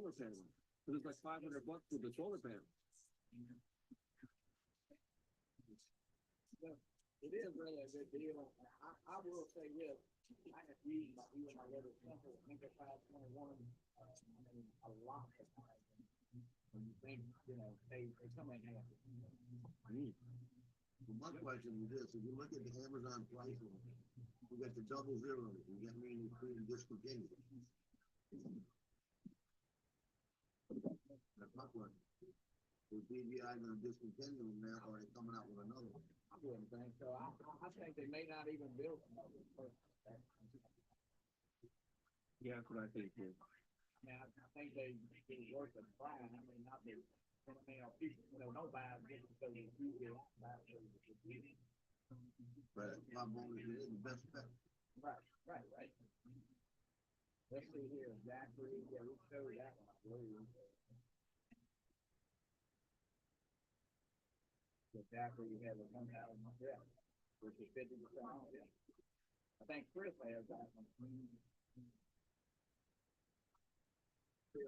solar panel. So it's like $500 for the solar panel. It is really a good deal. I will say this. I have used my even my little simple Mega 521 a lot of times. When you think, they come in handy. Well, my question is this, if you look at the Amazon pricing, we got the 00, you get me in between discontinued. That's my question. Is DVI gonna discontinue them now, or are they coming out with another one? I wouldn't think so. I think they may not even build another one. Yeah, that's what I think too. I think they worth the trying. I mean, not be, people, nobody just because you do it, But my bonus is the best bet. Right. Let's see here, Zachary, yeah, we showed that one, I believe. The Zachary had a 1,000, which is 50% off, yeah. I think Chris has that one. They've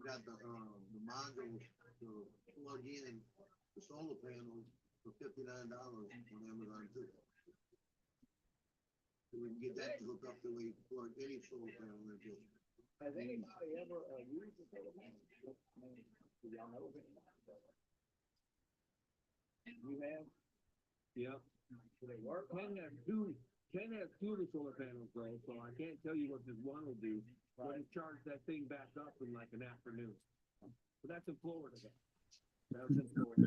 got the modules to plug in the solar panels for $59 on Amazon too. So we can get that hooked up to we plug any solar panel into. Has anybody ever used the solar panel? I mean, do y'all know of it? You have? Yeah. Do they work? Ken has two of the solar panels though, so I can't tell you what this one will do. But it charged that thing back up in like an afternoon. But that's in Florida. That was in Florida.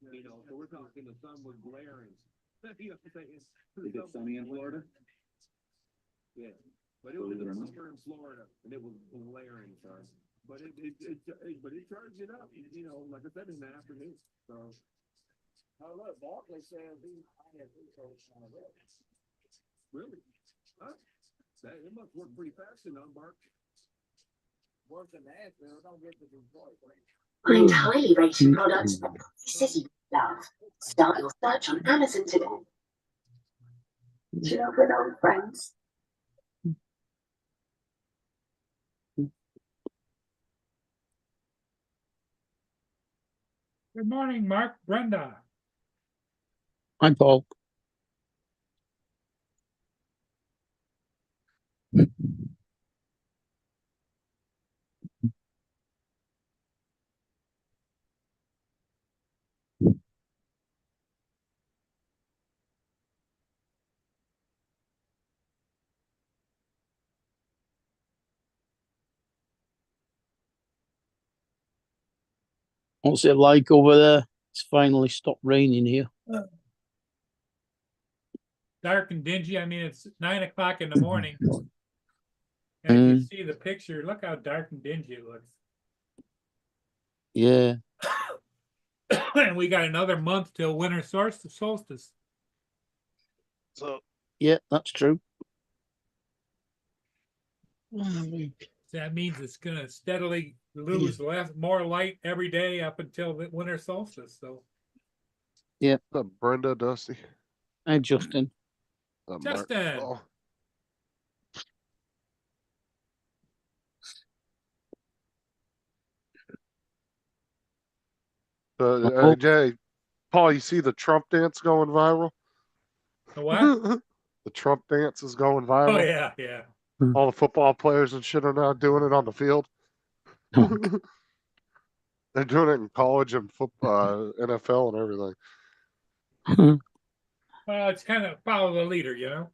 So we're talking the sun was glaring. You know what I'm saying? Is it sunny in Florida? Yeah. But it was in the summer in Florida and it was glaring, son. But it charged it up, like I said, in the afternoon. So Look, Barkley says I have research on it. really? Huh? It must work pretty fast enough, Mark. Worse than Nashville, don't get to Detroit. Find highly rated products that City love. Start your search on Amazon today. Shop with old friends. Good morning, Mark. Brenda. I'm Paul. What's it like over there? It's finally stopped raining here. Dark and dingy. I mean, it's 9 o'clock in the morning. And if you see the picture, look how dark and dingy it looks. Yeah. And we got another month till winter solstice. So yeah, that's true. That means it's going to steadily lose more light every day up until the winter solstice. So yeah. Brenda, Dusty. Hey, Justin. Justin. Jay, Paul, you see the Trump dance going viral? The what? The Trump dance is going viral. Oh, yeah. All the football players and shit are now doing it on the field. They're doing it in college and football, NFL and everything. Well, it's kind of follow the leader,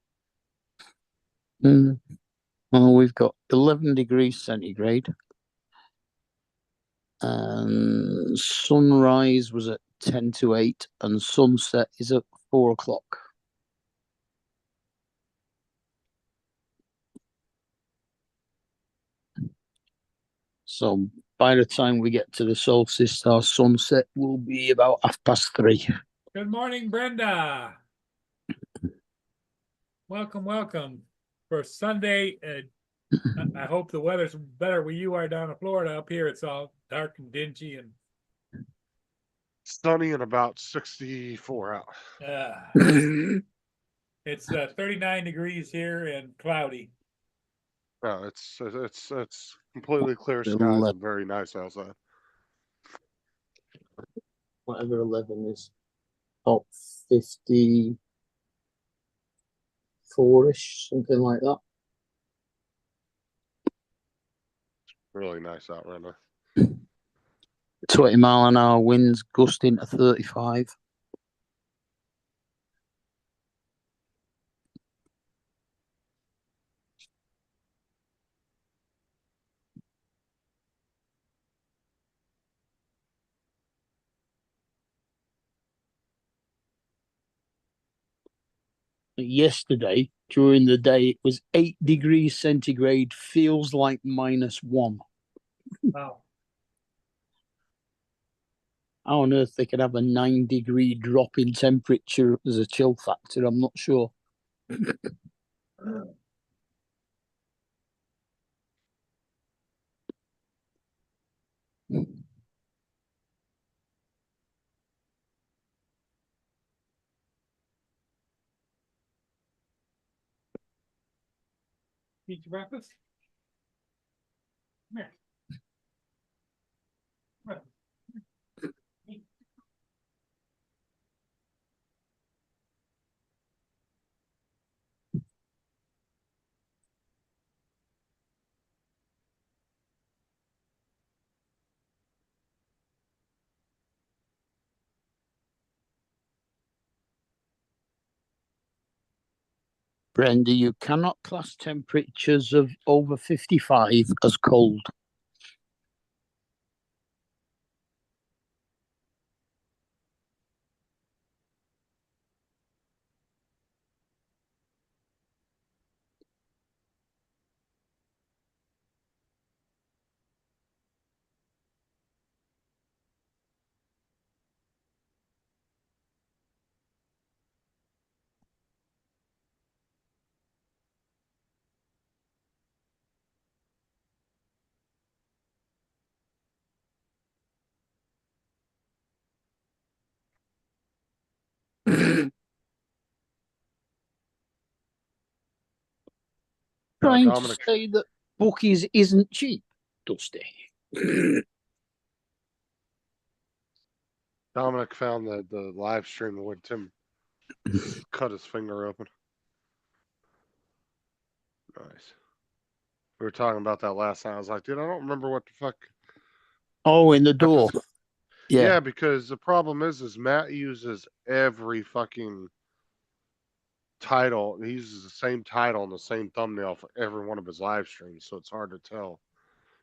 Well, we've got 11 degrees centigrade. And sunrise was at 10 to 8 and sunset is at 4 o'clock. So by the time we get to the solstice, our sunset will be about 3:30. Good morning, Brenda. Welcome for Sunday. I hope the weather's better where you are down in Florida. Up here, it's all dark and dingy and sunny and about 64 out. It's 39 degrees here and cloudy. No, it's completely clear skies 11, and very nice outside. whatever 11 is. Top 54-ish, something like that. Really nice out right now. 20-mile-an-hour winds gusting to 35. Yesterday, during the day, it was 8 degrees centigrade, feels like -1. Wow. How on earth they could have a 9-degree drop in temperature as a chill factor, I'm not sure. Eat your breakfast? Come here. Come here. Eat. Brenda, you cannot class temperatures of over 55 as cold. Trying Dominic, to say that bookies isn't cheap, Dusty. Dominic found the live stream when Tim cut his finger open. Nice. We were talking about that last night. I was like, dude, I don't remember what the fuck. Oh, in the door. Yeah, because the problem is Matt uses every fucking title. He uses the same title and the same thumbnail for every one of his live streams, so it's hard to tell.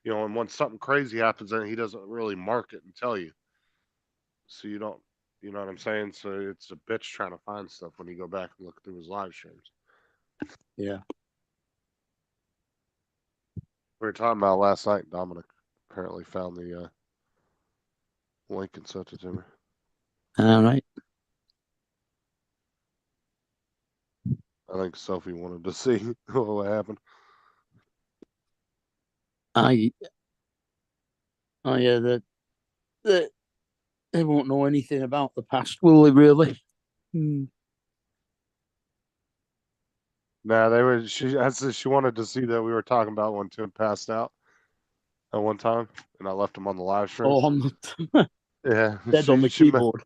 You know, and when something crazy happens, then he doesn't really mark it and tell you. So you don't, you know what I'm saying? So it's a bitch trying to find stuff when you go back and look through his live streams. Yeah. We were talking about last night. Dominic apparently found the link and sent it to me. All right. I think Sophie wanted to see what happened. Yeah, they won't know anything about the past, will they? Really? Nah, they were. She wanted to see that we were talking about when Tim passed out at one time, and I left him on the live stream. Oh, on the Yeah, dead on the keyboard.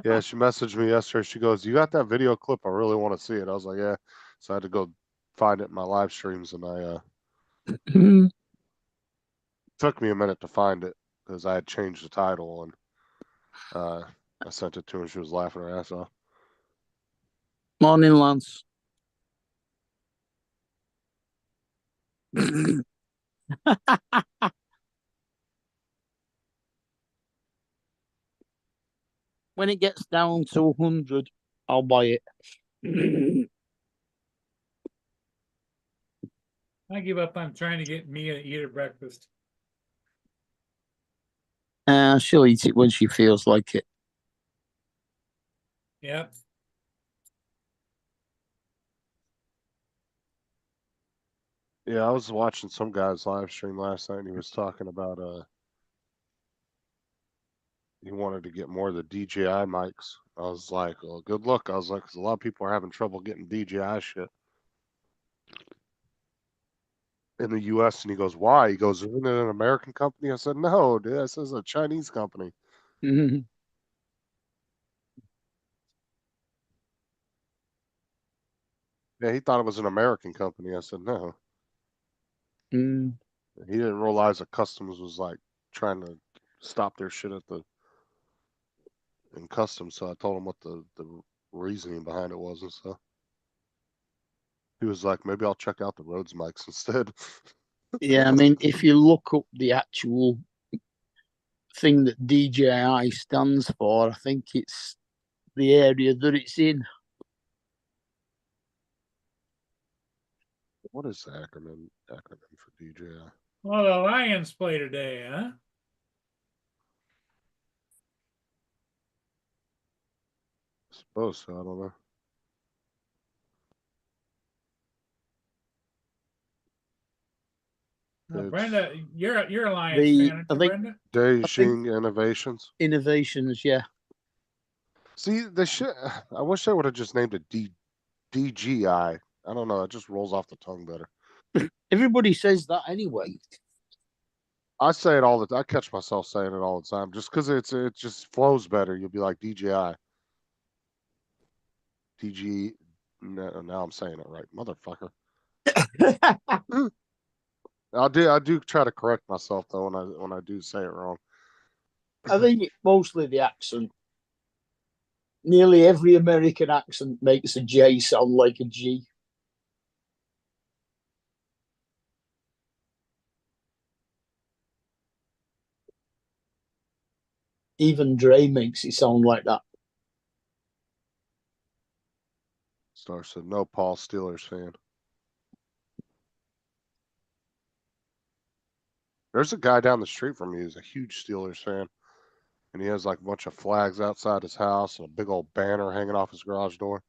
Yeah, she messaged me yesterday. She goes, "You got that video clip? I really want to see it." I was like, "Yeah." So I had to go find it in my live streams, and I took me a minute to find it because I had changed the title, and I sent it to her. She was laughing her ass off. Morning, Lance. When it gets down to 100, I'll buy it. I give up on trying to get Mia to eat her breakfast. She'll eat it when she feels like it. Yep. Yeah, I was watching some guy's live stream last night, and he was talking about he wanted to get more of the DJI mics. I was like, "Well, good luck." I was like, "'Cause a lot of people are having trouble getting DJI shit." in the US, and he goes, why? He goes, isn't it an American company? I said, no, dude, this is a Chinese company. Mhm. Yeah, he thought it was an American company. I said, no. Mm. He didn't realize that customs was like trying to stop their shit at the in customs. So I told him what the reasoning behind it was and stuff. He was like, maybe I'll check out the Rhodes mics instead. Yeah, I mean, if you look up the actual thing that DJI stands for, I think it's the area that it's in. What is the acronym for DJI? Well, the Lions play today, huh? I suppose so. I don't know. It's Brenda, you're a Lions The fan, aren't I you, think Brenda? Beijing Innovations. Innovations, yeah. See, the shit. I wish they would have just named it DGI. I don't know. It just rolls off the tongue better. Everybody says that anyway. I say it all the time. I catch myself saying it all the time just because it just flows better. You'll be like DJI. DG. No, now I'm saying it right, motherfucker. I do try to correct myself though when I do say it wrong. I think it's mostly the accent. Nearly every American accent makes a J sound like a G. Even Dre makes it sound like that. Star said no. Paul Steelers fan. There's a guy down the street from me who's a huge Steelers fan, and he has like a bunch of flags outside his house and a big old banner hanging off his garage door.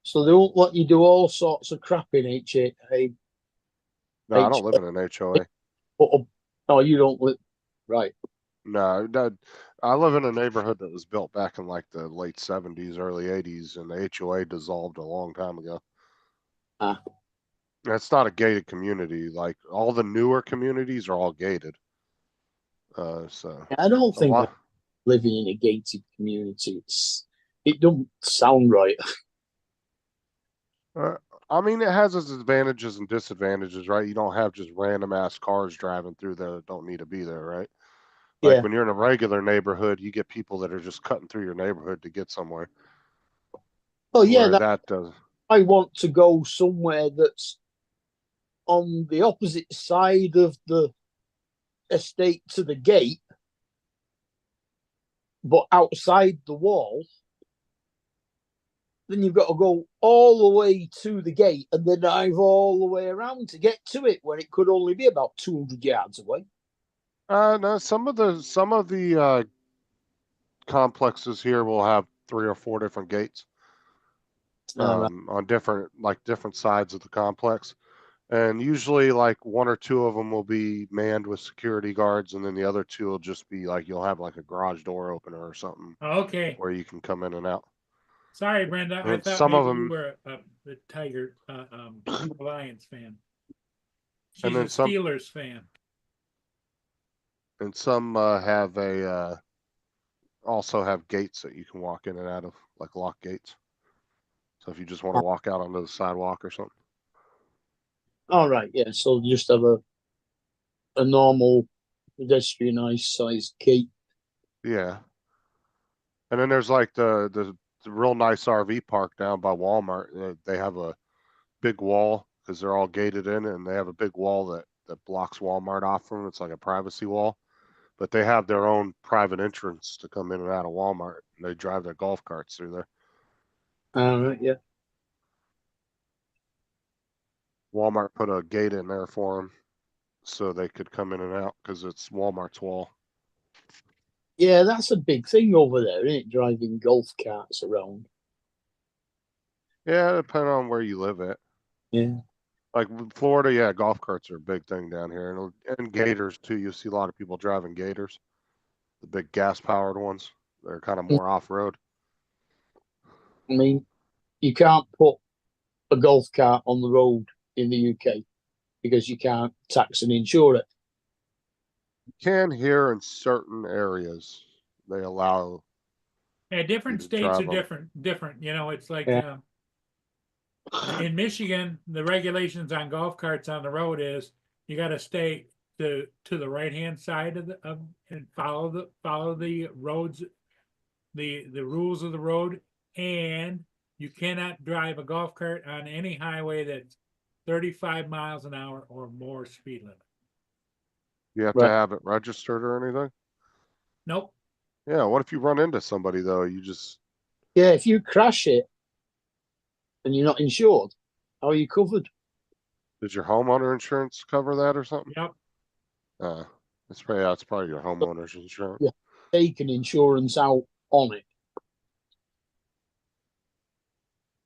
So they won't let you do all sorts of crap in HA. No, I don't live in an HOA. Oh, you don't live. Right. No, I live in a neighborhood that was built back in like the late 70s, early 80s, and the HOA dissolved a long time ago. Ah. It's not a gated community. Like all the newer communities are all gated. So I don't a think lot. living in a gated community, it don't sound right. I mean, it has its advantages and disadvantages, right? You don't have just random ass cars driving through there that don't need to be there, right? Like Yeah. when you're in a regular neighborhood, you get people that are just cutting through your neighborhood to get somewhere. Oh yeah, Where that does. I want to go somewhere that's on the opposite side of the estate to the gate, but outside the wall. Then you've got to go all the way to the gate and then drive all the way around to get to it when it could only be about 200 yards away. No, some of the complexes here will have 3 or 4 different gates Right. on different sides of the complex, and usually like 1 or 2 of them will be manned with security guards, and then the other 2 will just be like you'll have like a garage door opener or something Okay. where you can come in and out. Sorry, Brenda. I And thought some of maybe you them, were the Tiger Lions fan. She's and a then some, Steelers fan. and some have a also have gates that you can walk in and out of, like lock gates. So if you just want to walk out onto the sidewalk or something. All right. Yeah. So just have a normal pedestrianised sized gate. Yeah. And then there's like the real nice RV park down by Walmart. They have a big wall because they're all gated in, and they have a big wall that blocks Walmart off from them. It's like a privacy wall, but they have their own private entrance to come in and out of Walmart. And they drive their golf carts through there. All right. Yeah. Walmart put a gate in there for them so they could come in and out because it's Walmart's wall. Yeah, that's a big thing over there, isn't it? Driving golf carts around. Yeah, depending on where you live at. Yeah. Like Florida, yeah, golf carts are a big thing down here, and gators too. You see a lot of people driving gators, the big gas-powered ones. They're kind of more off-road. I mean, you can't put a golf cart on the road in the UK because you can't tax and insure it. Can here in certain areas they allow Yeah, different to states are drive 'em. different, you know, it's like, Yeah. in Michigan, the regulations on golf carts on the road is you gotta stay to the right-hand side of, and follow the roads, the rules of the road, and you cannot drive a golf cart on any highway that's 35 miles an hour or more speed limit. You have to Right. have it registered or anything? Nope, Yeah, what if you run into somebody though? You just, Yeah, if you crash it and you're not insured, how are you covered? does your homeowner insurance cover that or something? yep, It's probably your homeowner's insurance. Yeah. Take an insurance out on it.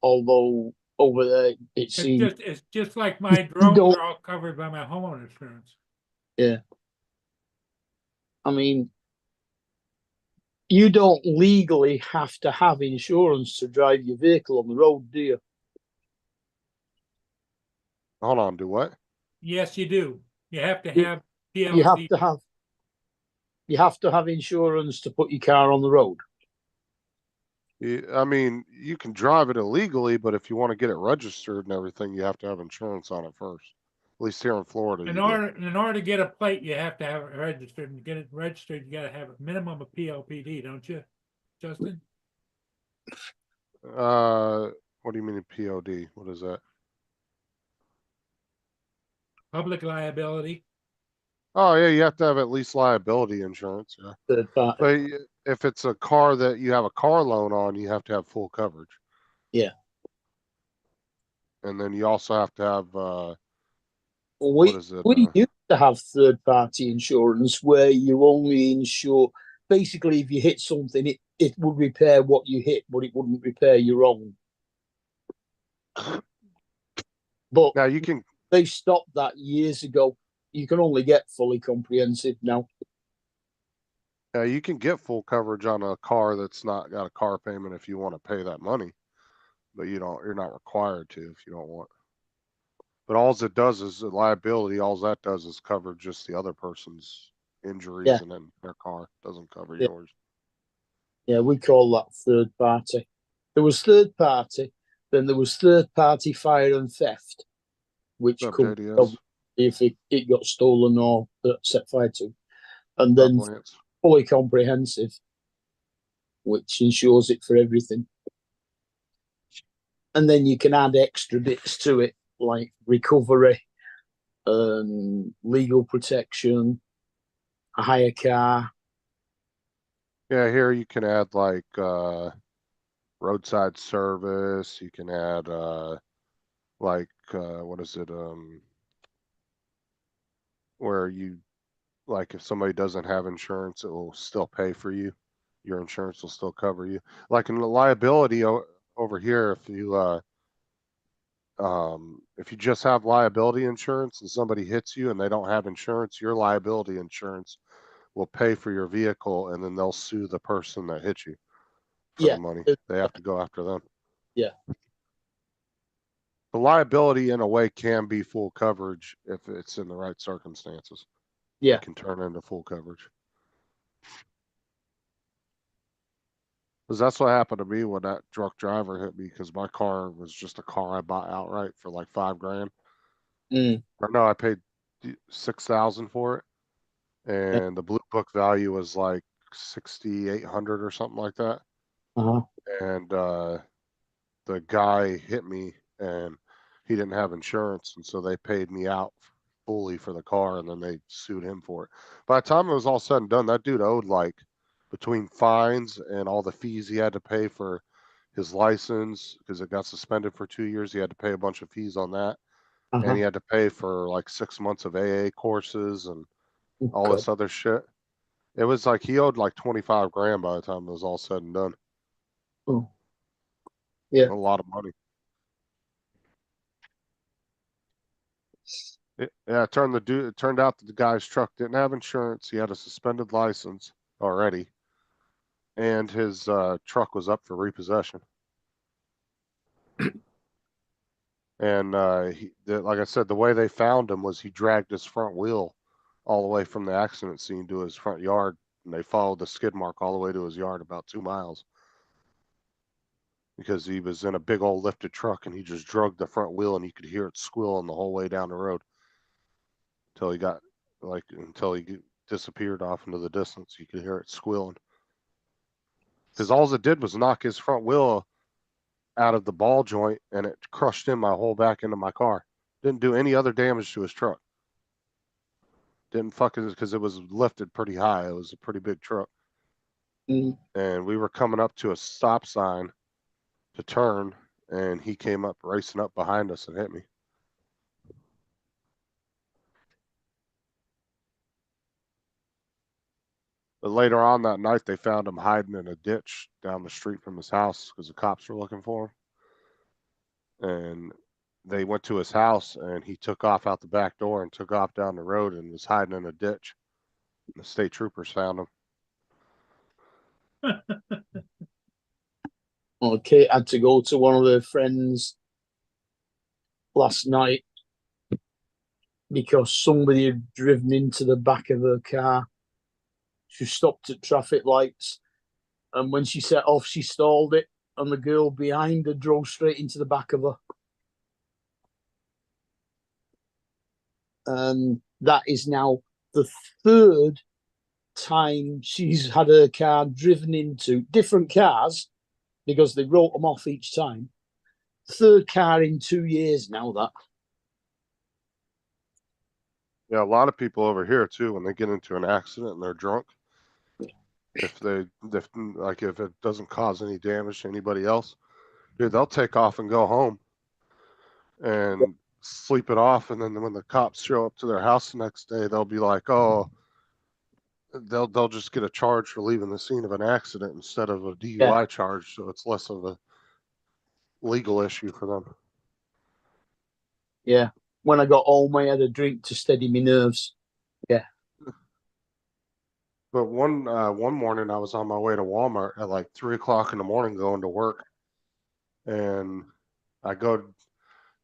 Although over there it seems it's just like my you drones don't. are all covered by my homeowner insurance. Yeah. I mean, you don't legally have to have insurance to drive your vehicle on the road, do you? Hold on, do what? Yes, you do. You have to You- have You have PLC. to have. You have to have insurance to put your car on the road. I mean, you can drive it illegally, but if you want to get it registered and everything, you have to have insurance on it first. At least here in Florida, In you do. order to get a plate, you have to have it registered. And to get it registered, you gotta have a minimum of PLPD, don't you, Justin? What do you mean POD? What is that? Public liability. Oh yeah, you have to have at least liability insurance. Yeah, Third party. but if it's a car that you have a car loan on, you have to have full coverage. Yeah. And then you also have to have We what is it? we used to have third party insurance where you only insure basically if you hit something, it would repair what you hit, but it wouldn't repair your own. But Now you can they stopped that years ago. You can only get fully comprehensive now. you can get full coverage on a car that's not got a car payment if you want to pay that money, but you're not required to if you don't want. But all it does is the liability. All that does is cover just the other person's injuries, Yeah. and then their car doesn't cover Yeah. yours. Yeah, we call that third party. There was third party, then there was third party fire and theft, which What's up, could JDS? if it got stolen or set fire to, and What's then up, Lance? fully comprehensive, which insures it for everything. And then you can add extra bits to it, like recovery, legal protection, a hire car. Yeah, here you can add like roadside service. You can add like what is it? Where you like if somebody doesn't have insurance, it will still pay for you. Your insurance will still cover you. Like in the liability over here, if you just have liability insurance and somebody hits you and they don't have insurance, your liability insurance will pay for your vehicle, and then they'll sue the person that hit you for Yeah. the money. They have to go after them. Yeah. The liability in a way can be full coverage if it's in the right circumstances. Yeah. It can turn into full coverage. Because that's what happened to me when that drunk driver hit me, because my car was just a car I bought outright for like $5,000. Or no, I paid 6,000 for it. And the blue book value was like 6,800 or something like that. Uh-huh. And the guy hit me and he didn't have insurance, and so they paid me out fully for the car, and then they sued him for it. By the time it was all said and done, that dude owed like between fines and all the fees he had to pay for his license, because it got suspended for 2 years. He had to pay a bunch of fees on that. Uh-huh. And he had to pay for like 6 months of AA courses and all this other shit. It was like he owed like 25 grand by the time it was all said and done. Oh. Yeah. A lot of money. It turned out that the guy's truck didn't have insurance. He had a suspended license already, and his truck was up for repossession. And like I said, the way they found him was he dragged his front wheel all the way from the accident scene to his front yard, and they followed the skid mark all the way to his yard, about 2 miles, because he was in a big old lifted truck and he just dragged the front wheel and you could hear it squealing the whole way down the road until he disappeared off into the distance. You could hear it squealing, because all it did was knock his front wheel out of the ball joint and it crushed in my whole back into my car. Didn't do any other damage to his truck. Didn't fucking, because it was lifted pretty high. It was a pretty big truck. Mm. And we were coming up to a stop sign to turn, and he came up racing up behind us and hit me. But later on that night, they found him hiding in a ditch down the street from his house because the cops were looking for him. And they went to his house, and he took off out the back door and took off down the road and was hiding in a ditch. And the state troopers found him. Well, Kate had to go to one of her friends last night because somebody had driven into the back of her car. She stopped at traffic lights, and when she set off, she stalled it, and the girl behind her drove straight into the back of her. And that is now the third time she's had her car driven into different cars, because they wrote them off each time. Third car in 2 years now, that. Yeah, a lot of people over here too, when they get into an accident and they're drunk, if it doesn't cause any damage to anybody else, dude, they'll take off and go home and sleep it off. And then when the cops show up to their house the next day, they'll be like, oh, they'll just get a charge for leaving the scene of an accident instead of a DUI charge. So it's less of a legal issue for them. Yeah. When I got home, I had a drink to steady my nerves. Yeah. But one morning I was on my way to Walmart at like 3:00 in the morning going to work, and I go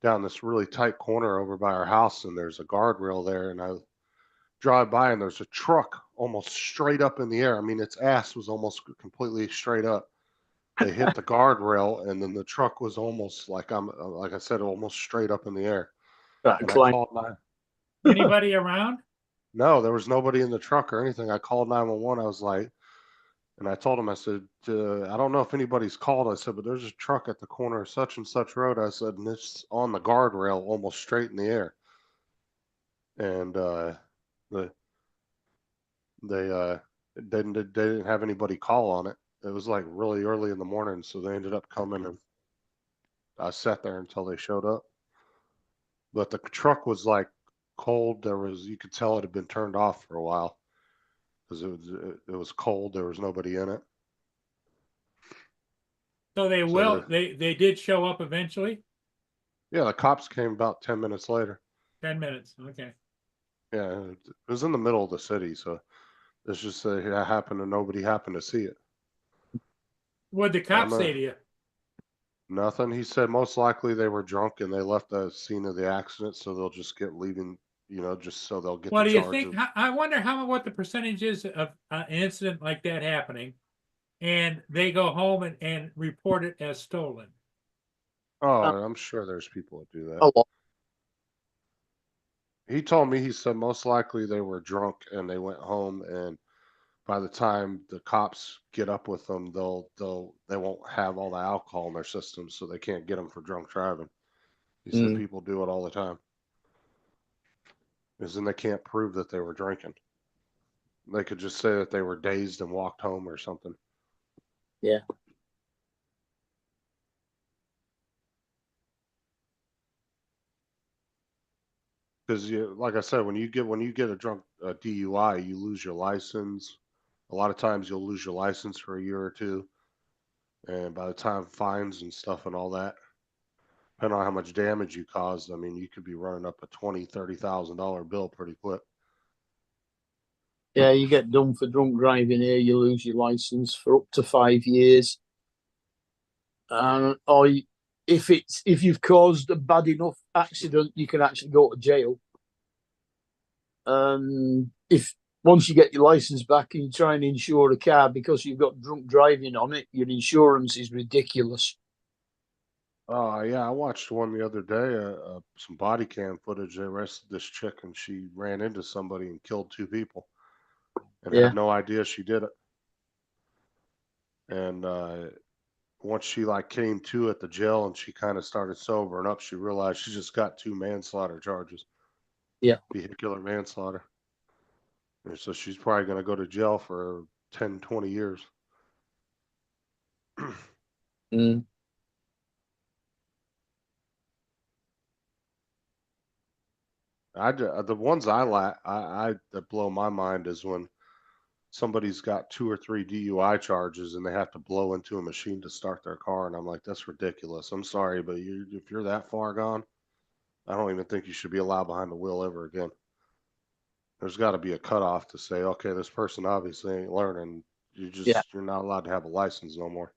down this really tight corner over by our house, and there's a guardrail there, and I drive by and there's a truck almost straight up in the air. I mean, its ass was almost completely straight up. They hit the guardrail, and then the truck was almost like I said, almost straight up in the air. Right, And I called Anybody around? No, there was nobody in the truck or anything. I called 911. I was like, and I told him, I said, I don't know if anybody's called. I said, but there's a truck at the corner of such and such road. I said, and it's on the guardrail almost straight in the air. And they didn't have anybody call on it. It was like really early in the morning, so they ended up coming, and I sat there until they showed up. But the truck was like cold. You could tell it had been turned off for a while because it was cold. There was nobody in it. So they did show up eventually? Yeah, the cops came about 10 minutes later. 10 minutes, okay. Yeah, it was in the middle of the city, so it's just it happened and nobody happened to see it. What'd the cops say to you? Nothing. He said most likely they were drunk and they left the scene of the accident, so they'll just get leaving, just so they'll get What the do you charge think? I wonder what the percentage is of an incident like that happening, and they go home and report it as stolen. Oh, I'm sure there's people that do that. A lot. He told me, he said most likely they were drunk and they went home, and by the time the cops get up with them, they won't have all the alcohol in their system, so they can't get them for drunk driving. He said people do it all the time. Because then they can't prove that they were drinking. They could just say that they were dazed and walked home or something. Yeah. Because like I said, when you get a drunk DUI, you lose your license. A lot of times you'll lose your license for a year or two, and by the time fines and stuff and all that, depending on how much damage you caused, I mean, you could be running up a $20,000-$30,000 bill pretty quick. Yeah, you get done for drunk driving here, you lose your license for up to 5 years. Or if you've caused a bad enough accident, you can actually go to jail. If once you get your license back and you try and insure a car because you've got drunk driving on it, your insurance is ridiculous. Oh yeah, I watched one the other day. Some body cam footage. They arrested this chick, and she ran into somebody and killed 2 people, and Yeah. had no idea she did it. And once she like came to at the jail and she kind of started sobering up, she realized she just got 2 manslaughter charges. Yeah. Vehicular manslaughter. And so she's probably going to go to jail for 10, 20 years. Mm. The ones I that blow my mind is when somebody's got 2 or 3 DUI charges and they have to blow into a machine to start their car, and I'm like, that's ridiculous. I'm sorry, but if you're that far gone, I don't even think you should be allowed behind the wheel ever again. There's got to be a cutoff to say, okay, this person obviously ain't learning. Yeah. You're not allowed to have a license no more.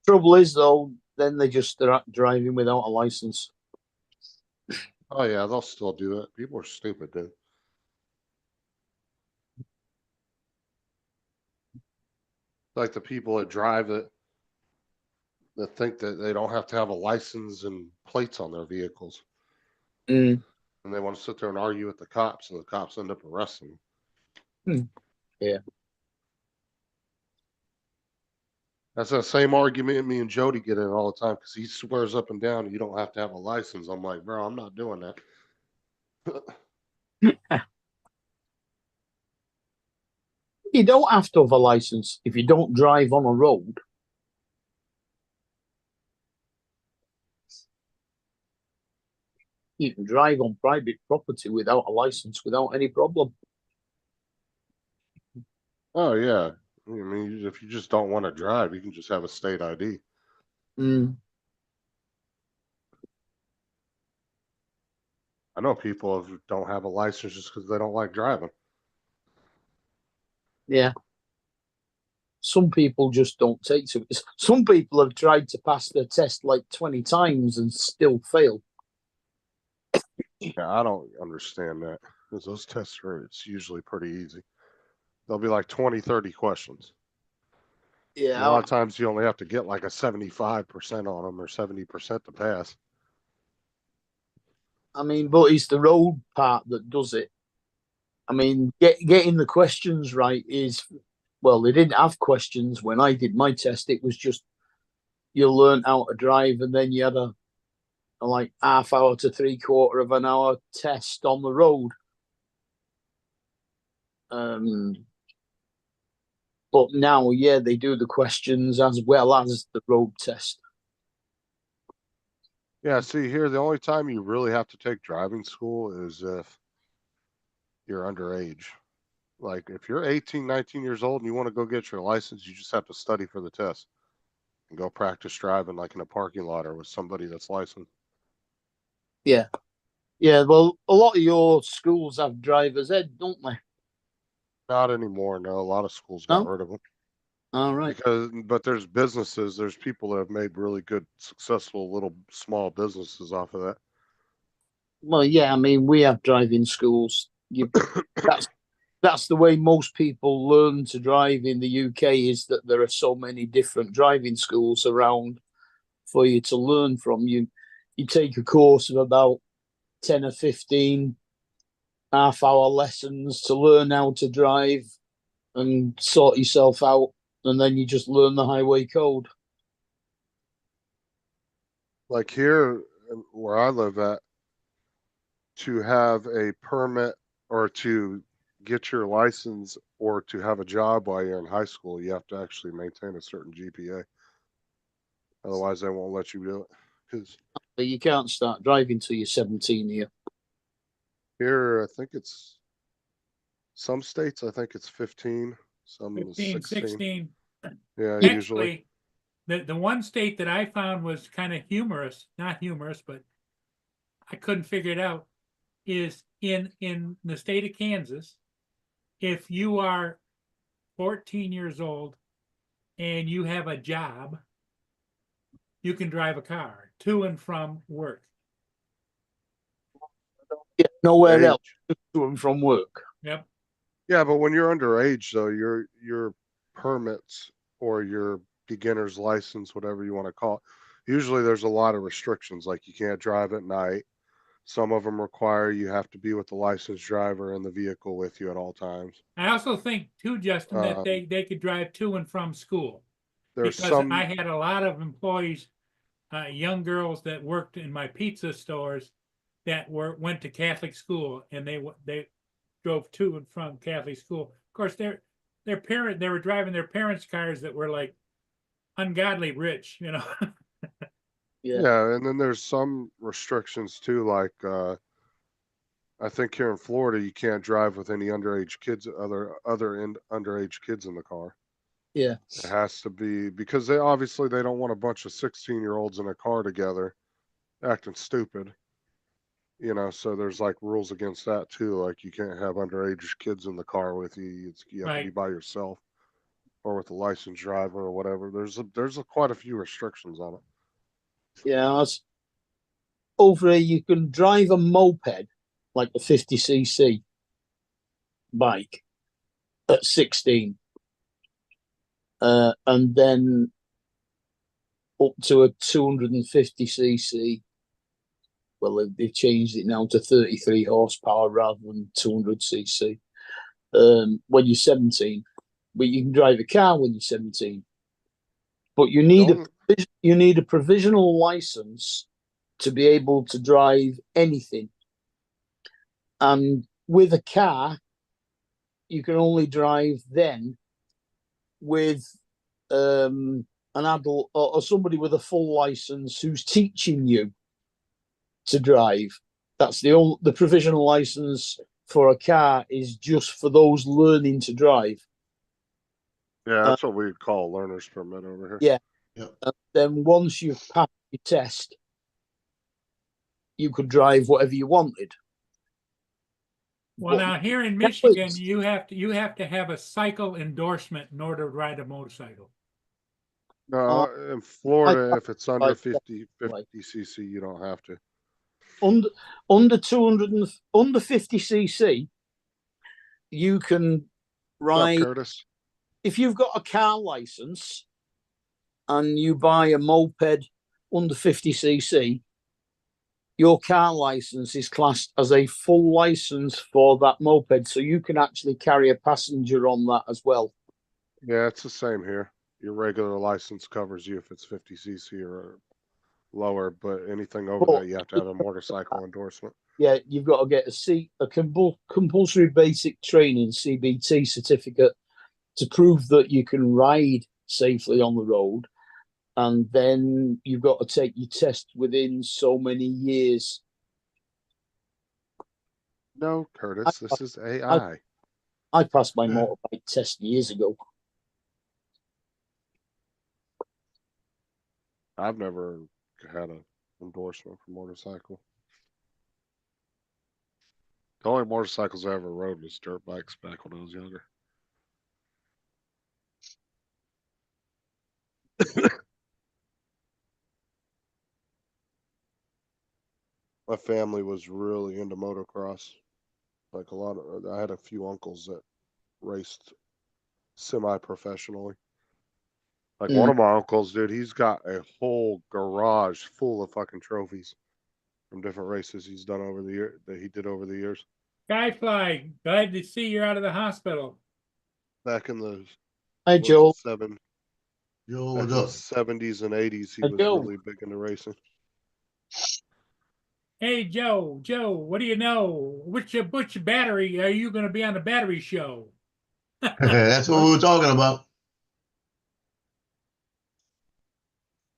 Trouble is, though, then they just start driving without a license. Oh yeah, they'll still do it. People are stupid, dude. Like the people that drive it that think that they don't have to have a license and plates on their vehicles. Mm. And they want to sit there and argue with the cops, and the cops end up arresting them. Yeah. That's the same argument me and Jody get in all the time because he swears up and down you don't have to have a license. I'm like, bro, I'm not doing that. You don't have to have a license if you don't drive on a road. You can drive on private property without a license without any problem. Oh yeah, I mean, if you just don't want to drive, you can just have a state ID. Mm. I know people who don't have a license just because they don't like driving. Yeah. Some people just don't take to it. Some people have tried to pass their test like 20 times and still fail. Yeah, I don't understand that because those tests are, it's usually pretty easy. They'll be like 20, 30 questions. And a Yeah. lot of times you only have to get like a 75% on them or 70% to pass. I mean, but it's the road part that does it. I mean, getting the questions right is, well, they didn't have questions when I did my test. It was just you learn how to drive, and then you had a like half hour to 3/4 of an hour test on the road. But now, yeah, they do the questions as well as the road test. Yeah, see here, the only time you really have to take driving school is if you're underage. Like if you're 18, 19 years old and you want to go get your license, you just have to study for the test and go practice driving like in a parking lot or with somebody that's licensed. Yeah. Yeah, well, a lot of your schools have driver's ed, don't they? Not anymore. No, a lot of schools got No? rid of them All right. but there's businesses, there's people that have made really good, successful little small businesses off of that. Well, yeah, I mean, we have driving schools. That's the way most people learn to drive in the UK is that there are so many different driving schools around for you to learn from. You take a course of about 10 or 15 half-hour lessons to learn how to drive and sort yourself out, and then you just learn the highway code. Like here where I live at, to have a permit or to get your license or to have a job while you're in high school, you have to actually maintain a certain GPA. Otherwise, they won't let you do it. Because But you can't start driving till you're 17 here. here, I think it's some states, I think it's 15, some 15, 16. Yeah, usually. Actually, the one state that I found was kind of humorous, not humorous, but I couldn't figure it out, is in the state of Kansas, if you are 14 years old and you have a job, you can drive a car to and from work. Yeah, nowhere Age. else to and from work. Yep. Yeah, but when you're underage, though, your permits or your beginner's license, whatever you want to call it, usually there's a lot of restrictions. Like you can't drive at night. Some of them require you have to be with the licensed driver in the vehicle with you at all times. I also think too, Justin, that Um, they could drive to and from school. There's Because some. I had a lot of employees, young girls that worked in my pizza stores that went to Catholic school, and they drove to and from Catholic school. Of course, they were driving their parents' cars that were like ungodly rich, you know. Yeah, and then there's some restrictions too, like I think here in Florida you can't drive with any underage kids, underage kids in the car. Yeah. It has to be because they don't want a bunch of 16-year-olds in a car together acting stupid. You know, so there's like rules against that too. Like you can't have underage kids in the car with you. You have to be Right. by yourself or with a licensed driver or whatever. There's quite a few restrictions on it. Yeah, over here you can drive a moped, like a 50cc bike, at 16, and then up to a 250cc. Well, they've changed it now to 33 horsepower rather than 200cc. When you're 17, but you can drive a car when you're 17. But you need a provisional license to be able to drive anything. And with a car, you can only drive then with an adult or somebody with a full license who's teaching you to drive. That's the provisional license for a car is just for those learning to drive. Yeah, that's what we'd call a learner's permit over here. Yeah. Yep. And then once you've passed your test, you could drive whatever you wanted. Well, But now here in Michigan, you have to have a cycle endorsement in order to ride a motorcycle. No, in Florida, if it's under like 50 cc, you don't have to. under 200 and under 50cc, you can What's up, ride. Curtis? If you've got a car license and you buy a moped under 50cc, your car license is classed as a full license for that moped, so you can actually carry a passenger on that as well. Yeah, it's the same here. Your regular license covers you if it's 50cc or lower, but anything over that, you have to have a motorcycle endorsement. Yeah, you've got to get a compulsory basic training CBT certificate to prove that you can ride safely on the road, and then you've got to take your test within so many years. No, Curtis, this is AI. I passed my motorbike test years ago. I've never had an endorsement for motorcycle. The only motorcycles I ever rode was dirt bikes back when I was younger. My family was really into motocross. Like I had a few uncles that raced semi-professionally. Like one of my uncles, dude, he's got a whole garage full of fucking trophies from different races he's done over the years. Skyfly, glad to see you're out of the hospital. Back in the Hi, Joe. Joe, back in the 70s and 80s, he was really big into racing. Hey, Joe, what do you know? Which battery are you going to be on the battery show? That's what we were talking about.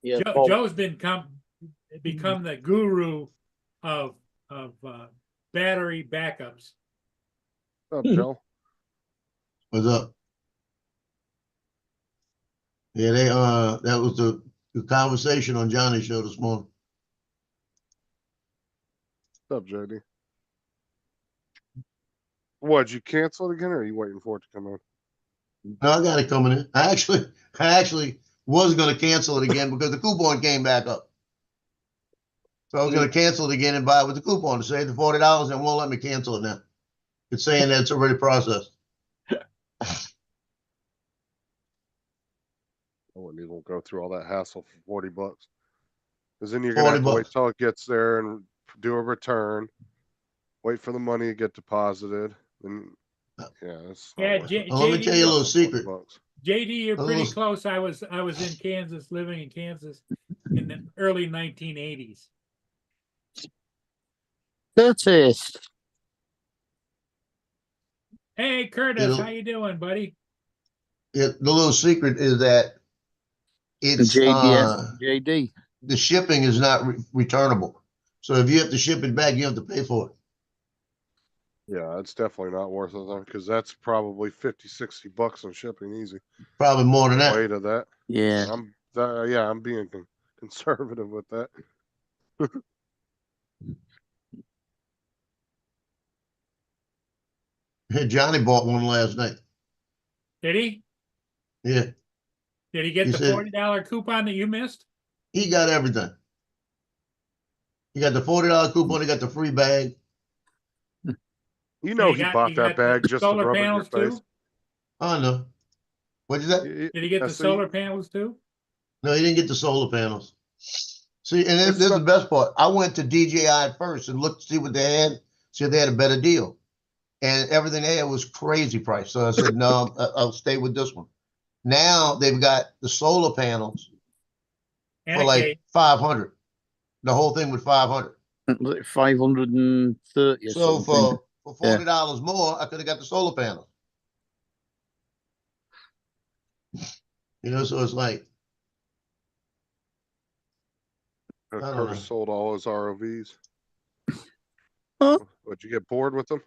Yeah, Joe's become the guru of battery backups. What's up, Joe? What's up? Yeah, that was the conversation on Johnny's show this morning. What's up, JD? What, you cancel it again, or are you waiting for it to come in? No, I got it coming in. I actually was going to cancel it again because the coupon came back up. So I was going to cancel it again and buy it with the coupon to save the $40 and won't let me cancel it now. It's saying that it's already processed. I wouldn't even go through all that hassle for $40. Because then you're gonna have to wait $40. till it gets there and do a return. Wait for the money to get deposited. And yeah, it's not Yeah, worth J- it. Well, let me JD, tell you a little $40 secret. bucks. JD, you're A pretty little- close. I was in Kansas, living in Kansas in the early 1980s. Curtis. Hey, Curtis, It'll- how you doing, buddy? The little secret is that it's JD. the shipping is not returnable. So if you have to ship it back, you have to pay for it. Yeah, it's definitely not worth it because that's probably $50-$60 on shipping easy. Probably more than that. Weight of that. Yeah. I'm being conservative with that. Johnny bought one last night. Did he? Yeah, Did he get He the said- $40 coupon that you missed? he got everything. He got the $40 coupon. He got the free bag. You know he he got- bought he that got the bag just to solar rub it in your panels face. too? Oh no, what'd you say? Did he get the solar panels too? No, he didn't get the solar panels. See, and It's this is not- the best part. I went to DJI first and looked to see what they had. See if they had a better deal, and everything they had was crazy price. So I said, no, I'll stay with this one. Now they've got the solar panels And for a like cake. 500. The whole thing with 500. 530 or So something. for $40 more, I could have got the solar panels. You know, so it's like, I don't Curtis know. sold all his ROVs. Huh? Would you get bored with them?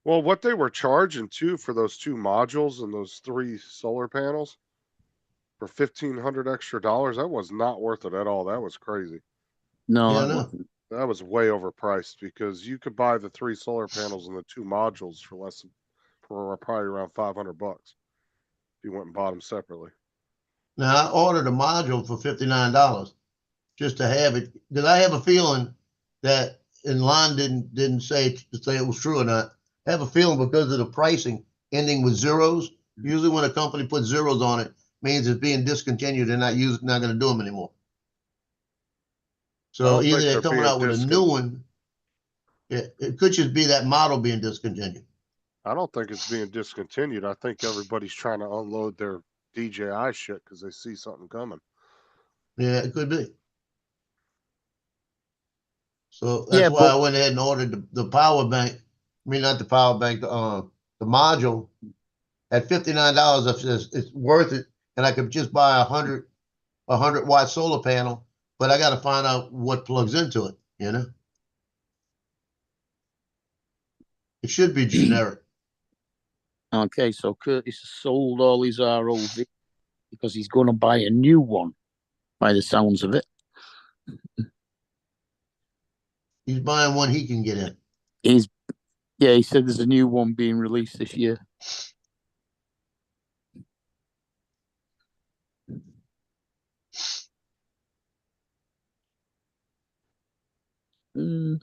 Well, what they were charging too for those 2 modules and those 3 solar panels for $1,500 extra, that was not worth it at all. That was crazy. No, Yeah, I that know. wasn't. That was way overpriced because you could buy the 3 solar panels and the 2 modules for probably around $500 if you went and bought them separately. Now I ordered a module for $59 just to have it because I have a feeling that, and Lon didn't say it was true or not. I have a feeling because of the pricing ending with zeros. Usually, when a company puts zeros on it, means it's being discontinued. They're not going to do them anymore. I So don't either think they're they're coming being out with a new one. It could just be that model being discontinued. I don't think it's being discontinued. I think everybody's trying to unload their DJI shit because they see something coming. Yeah, it could be. So Yeah, that's why I but- went ahead and ordered the power bank. I mean, not the power bank, the module at $59. It's worth it, and I could just buy a 100-watt solar panel, but I got to find out what plugs into it. You know, it should be generic. Okay, so Curtis has sold all his ROV because he's going to buy a new one, by the sounds of it. He's buying one he can get in. Yeah, he said there's a new one being released this year. Mm.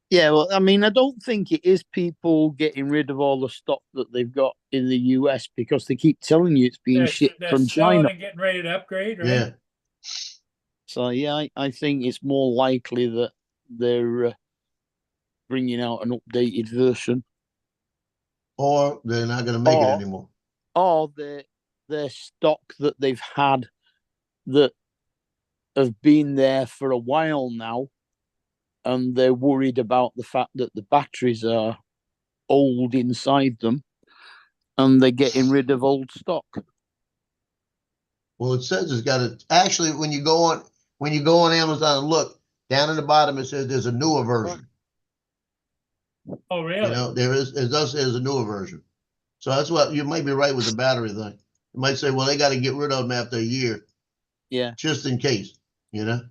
Yeah, well, I mean, I don't think it is people getting rid of all the stock that they've got in the US because they keep telling you it's being shipped They're from selling China. and getting ready to upgrade, right? Yeah, So, yeah, I think it's more likely that they're bringing out an updated version, or they're not going to make it Or- anymore. or their stock that they've had that have been there for a while now, and they're worried about the fact that the batteries are old inside them, and they're getting rid of old stock. Well, it says it's got a. Actually, when you go on Amazon and look down in the bottom, it says there's a newer version. Oh, really? You know, it does say there's a newer version. So that's what you might be right with the battery thing. You might say, well, they got to get rid of them after a year, Yeah. just in case. You know,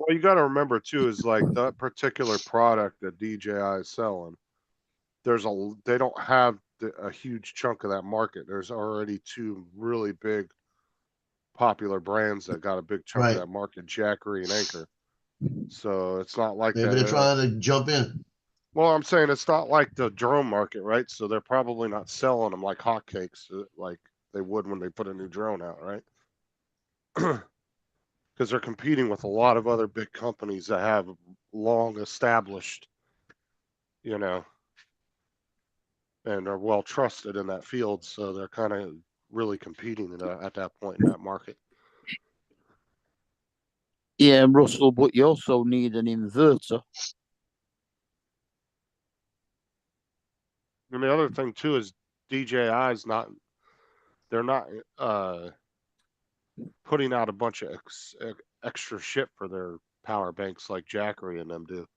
Well, you got to remember too is like that particular product that DJI is selling. They don't have a huge chunk of that market. There's already two really big popular brands that got a big chunk Right. of that market, Jackery and Anchor. So it's not like Maybe that. they're trying to jump in. Well, I'm saying it's not like the drone market, right? So they're probably not selling them like hotcakes, like they would when they put a new drone out, right? Because they're competing with a lot of other big companies that have long established, you know, and are well trusted in that field. So they're kind of really competing at that point in that market. Yeah, Russell, but you also need an inverter. And the other thing too is DJI is not. They're not putting out a bunch of extra shit for their power banks like Jackery and them do.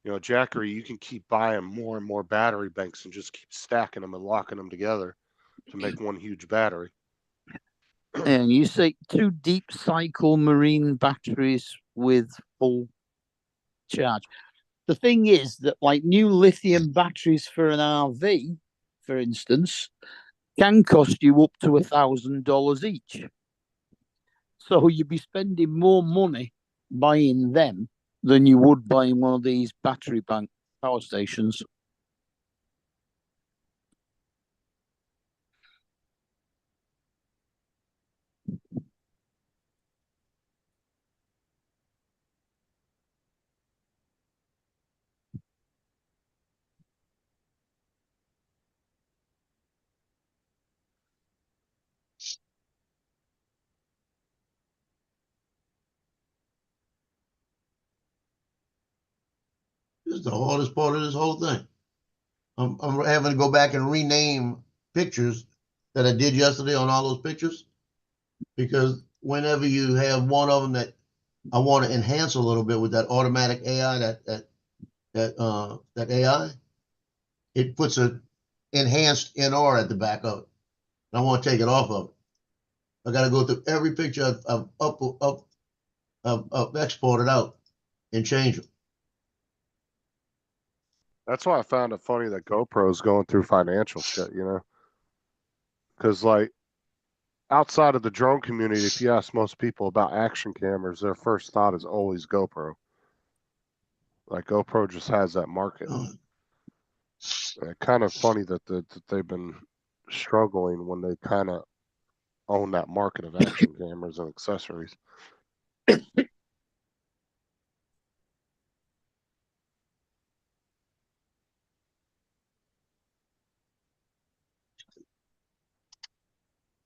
You know, Jackery, you can keep buying more and more battery banks and just keep stacking them and locking them together to make one huge battery. And you say 2 deep cycle marine batteries with full charge. The thing is that, like, new lithium batteries for an RV, for instance, can cost you up to $1,000 each. So you'd be spending more money buying them than you would buying one of these battery bank power stations. This is the hardest part of this whole thing. I'm having to go back and rename pictures that I did yesterday on all those pictures, because whenever you have one of them that I want to enhance a little bit with that automatic AI, that AI, it puts a enhanced NR at the back of it. And I want to take it off of it. I got to go through every picture I've exported out and change them. That's why I found it funny that GoPro's going through financial shit, you know? Because, like, outside of the drone community, if you ask most people about action cameras, their first thought is always GoPro. Like, GoPro just has that market. Kind of funny that they've been struggling when they kind of own that market of action cameras and accessories.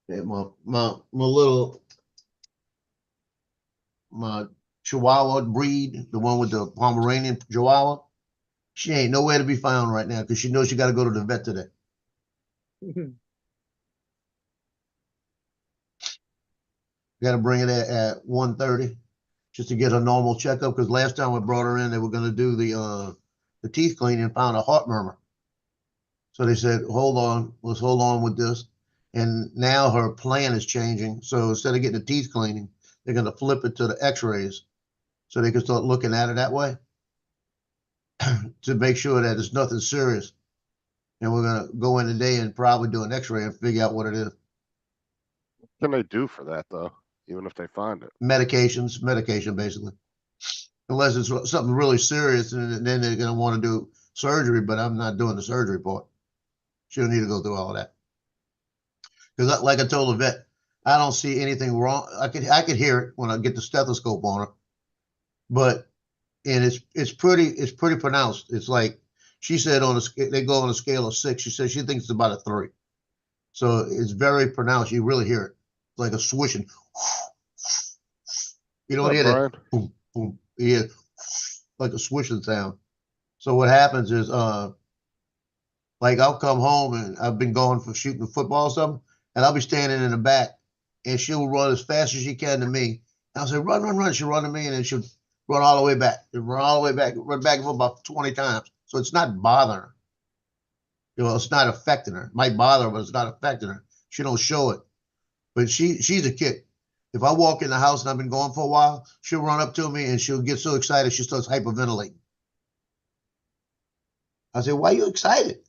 Yeah, my Chihuahua breed, the one with the Pomeranian Chihuahua, she ain't nowhere to be found right now because she knows she got to go to the vet today. Got to bring it at 1:30 just to get her normal checkup, because last time we brought her in, they were going to do the teeth cleaning and found a heart murmur. So they said, hold on, let's hold on with this. And now her plan is changing. So instead of getting the teeth cleaning, they're going to flip it to the x-rays so they can start looking at it that way to make sure that it's nothing serious. And we're going to go in today and probably do an x-ray and figure out what it is. What can they do for that, though, even if they find it? Medication, basically. Unless it's something really serious, and then they're going to want to do surgery, but I'm not doing the surgery part. She'll need to go through all of that. Because like I told the vet, I don't see anything wrong. I could hear it when I get the stethoscope on her, but it's pretty pronounced. It's like she said they go on a scale of 6. She said she thinks it's about a 3. So it's very pronounced. You really hear it. It's like a swishing. You don't hear that boom, boom. You hear like a swishing sound. So what happens is, like I'll come home and I've been going for shooting football or something, and I'll be standing in the back, and she'll run as fast as she can to me. And I'll say, run, run, run. She'll run to me, and then she'll run all the way back. Run all the way back, run back for about 20 times. So it's not bothering her. You know, it's not affecting her. It might bother her, but it's not affecting her. She don't show it. But she's a kid. If I walk in the house and I've been gone for a while, she'll run up to me and she'll get so excited she starts hyperventilating. I say, "Why are you excited?"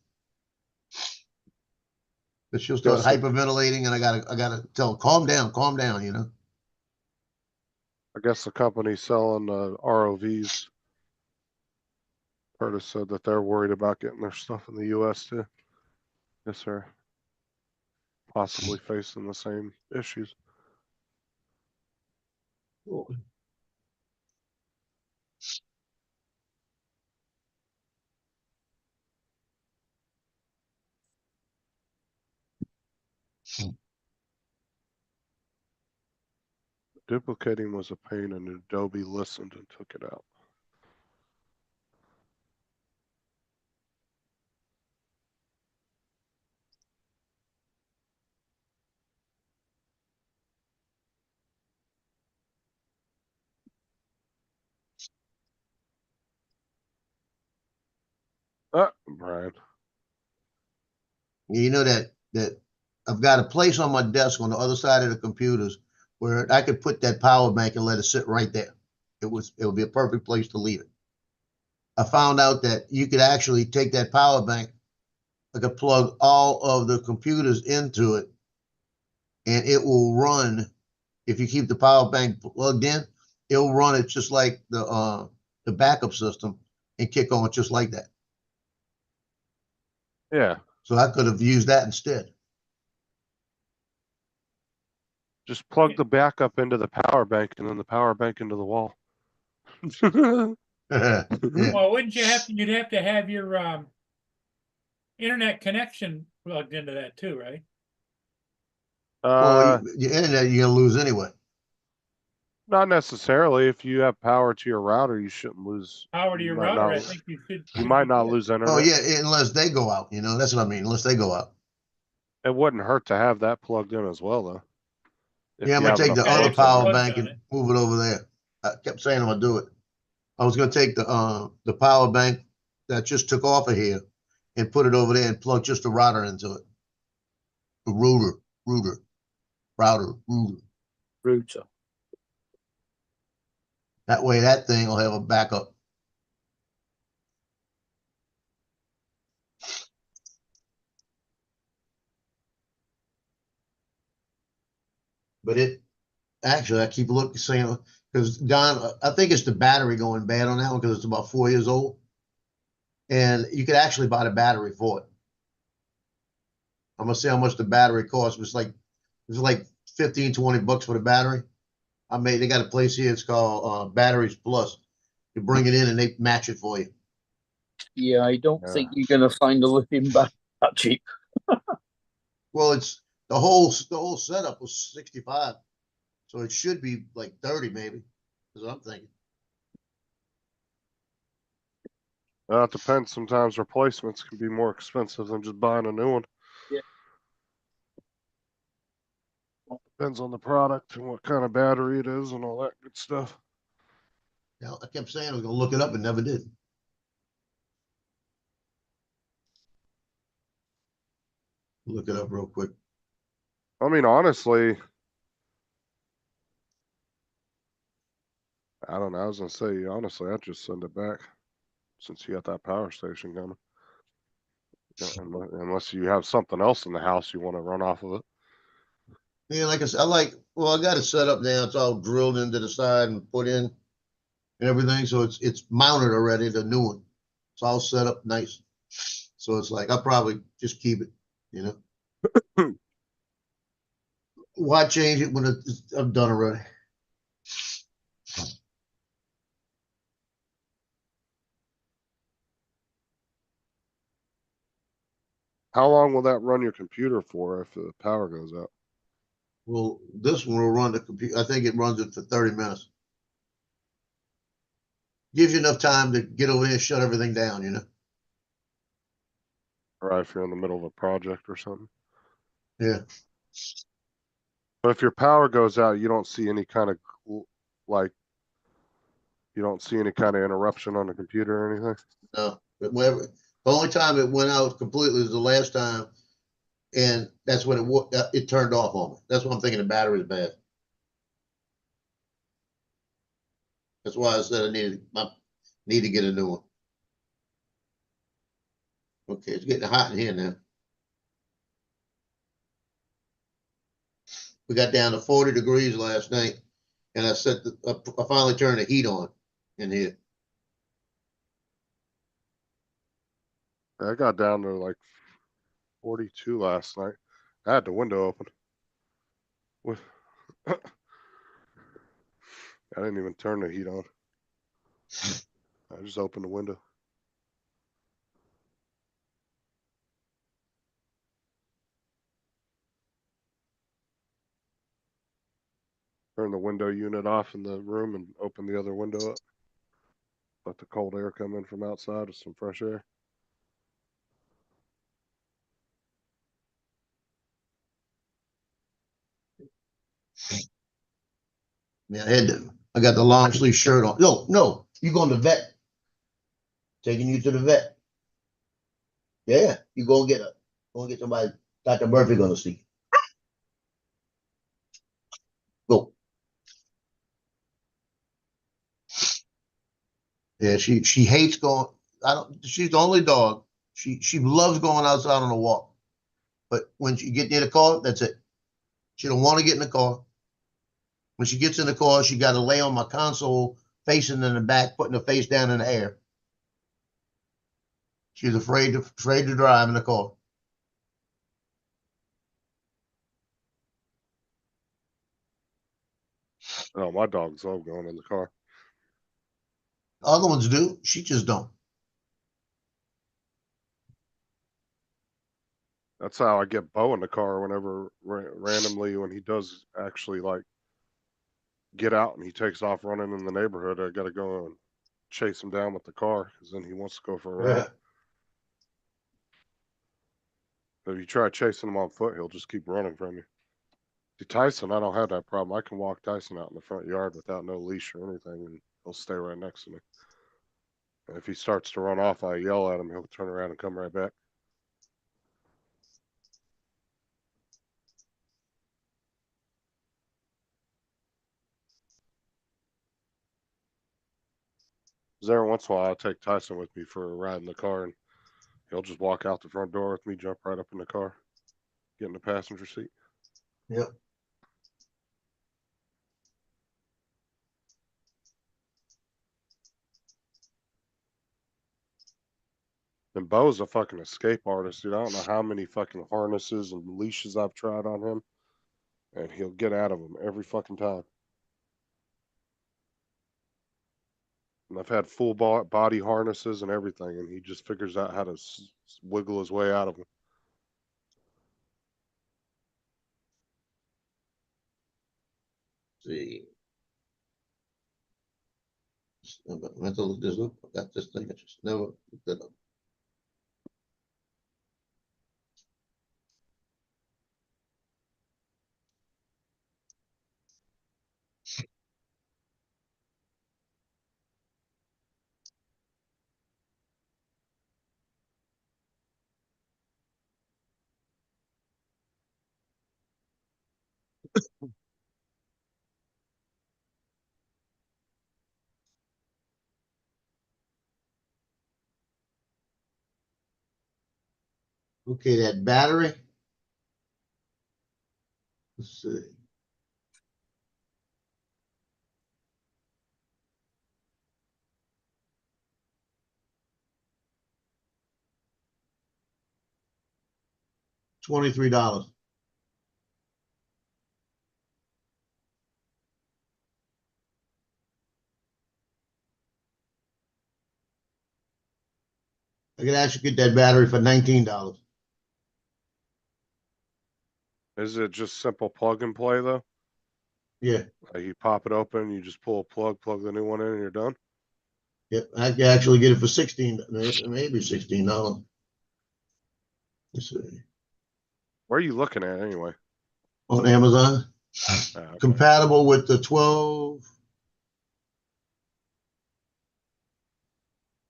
But she'll start Yes, sir. hyperventilating, and I gotta tell her, calm down, you know. I guess the company selling ROVs, Curtis said that they're worried about getting their stuff in the US too. Yes, sir. Possibly facing the same issues. Duplicating was a pain, and Adobe listened and took it out. Brian. You know that I've got a place on my desk on the other side of the computers where I could put that power bank and let it sit right there. It would be a perfect place to leave it. I found out that you could actually take that power bank, I could plug all of the computers into it, and it will run. If you keep the power bank plugged in, it'll run it just like the backup system and kick on just like that. Yeah. So I could have used that instead. Just plug the backup into the power bank and then the power bank into the wall. Yeah. Well, wouldn't you have to, you'd have to have your internet connection plugged into that too, right? Well, your internet you're gonna lose anyway. Not necessarily. If you have power to your router, you shouldn't lose. Power to You your might router, not I lo- think you should. You might not lose internet. Oh yeah, unless they go out. You know, that's what I mean. Unless they go out. It wouldn't hurt to have that plugged in as well, though. If Yeah, I'm you gonna have take the enough other extra power plugs bank on and it. move it over there. I kept saying I'm gonna do it. I was gonna take the power bank that just took off of here and put it over there and plug just the router into it. The router. Router. That way that thing will have a backup. But it actually, I keep looking, saying, because Don, I think it's the battery going bad on that one because it's about 4 years old. And you could actually buy the battery for it. I'm gonna see how much the battery costs. It's like 15, 20 bucks for the battery. They got a place here, it's called Batteries Plus. You bring it in and they match it for you. Yeah, I don't Yeah. think you're going to find a lithium battery that cheap. Well, it's the whole setup was 65. So it should be like 30 maybe. That's what I'm thinking. It depends. Sometimes replacements can be more expensive than just buying a new one. Yeah. Depends on the product and what kind of battery it is and all that good stuff. Yeah, I kept saying I was gonna look it up and never did. Look it up real quick. I mean, honestly, I don't know. I was gonna say, honestly, I'd just send it back since you got that power station coming. Unless you have something else in the house you want to run off of it. Yeah, like I said, I got it set up now. It's all drilled into the side and put in and everything. So it's mounted already, the new one. It's all set up nice. So it's like I'll probably just keep it, you know. Why change it when I'm done already? How long will that run your computer for if the power goes out? Well, this one will run the computer. I think it runs it for 30 minutes. Gives you enough time to get over there and shut everything down, you know. Or if you're in the middle of a project or something. Yeah. But if your power goes out, you don't see any kind of like you don't see any kind of interruption on the computer or anything. No, but whenever the only time it went out completely was the last time, and that's when it turned off on me. That's what I'm thinking. The battery's bad. That's why I said I need to get a new one. Okay, it's getting hot in here now. We got down to 40 degrees last night, and I finally turned the heat on in here. I got down to like 42 last night. I had the window open. With I didn't even turn the heat on. I just opened the window. Turn the window unit off in the room and open the other window up. Let the cold air come in from outside with some fresh air. Yeah, I got the long sleeve shirt on. No, you going to the vet. Taking you to the vet. Yeah, you go and get somebody, Dr. Murphy gonna see. Go. Yeah, she hates going. She's the only dog. She loves going outside on a walk. But when she get near the car, that's it. She don't want to get in the car. When she gets in the car, she got to lay on my console, facing in the back, putting her face down in the air. She's afraid to drive in the car. Oh, my dogs love going in the car. Other ones do. She just don't. That's how I get Bo in the car whenever randomly when he does actually like get out and he takes off running in the neighborhood. I got to go and chase him down with the car because then he wants to go for a ride. If you try chasing him on foot, he'll just keep running from you. See, Tyson, I don't have that problem. I can walk Tyson out in the front yard without no leash or anything, and he'll stay right next to me. And if he starts to run off, I yell at him. He'll turn around and come right back. Because every once in a while, I'll take Tyson with me for a ride in the car, and he'll just walk out the front door with me, jump right up in the car, get in the passenger seat. Yep. And Bo's a fucking escape artist, dude. I don't know how many fucking harnesses and leashes I've tried on him, and he'll get out of them every fucking time. And I've had full body harnesses and everything, and he just figures out how to wiggle his way out of them. See. I have to look this up. I got this thing. I just never looked it up. Okay, that battery. Let's see. $23. I could actually get that battery for $19. Is it just simple plug and play though? Yeah. Like you pop it open, you just pull a plug the new one in, and you're done. Yep. I could actually get it for maybe $16. Let's see. Where are you looking at anyway? On Amazon. Okay. Compatible with the 12.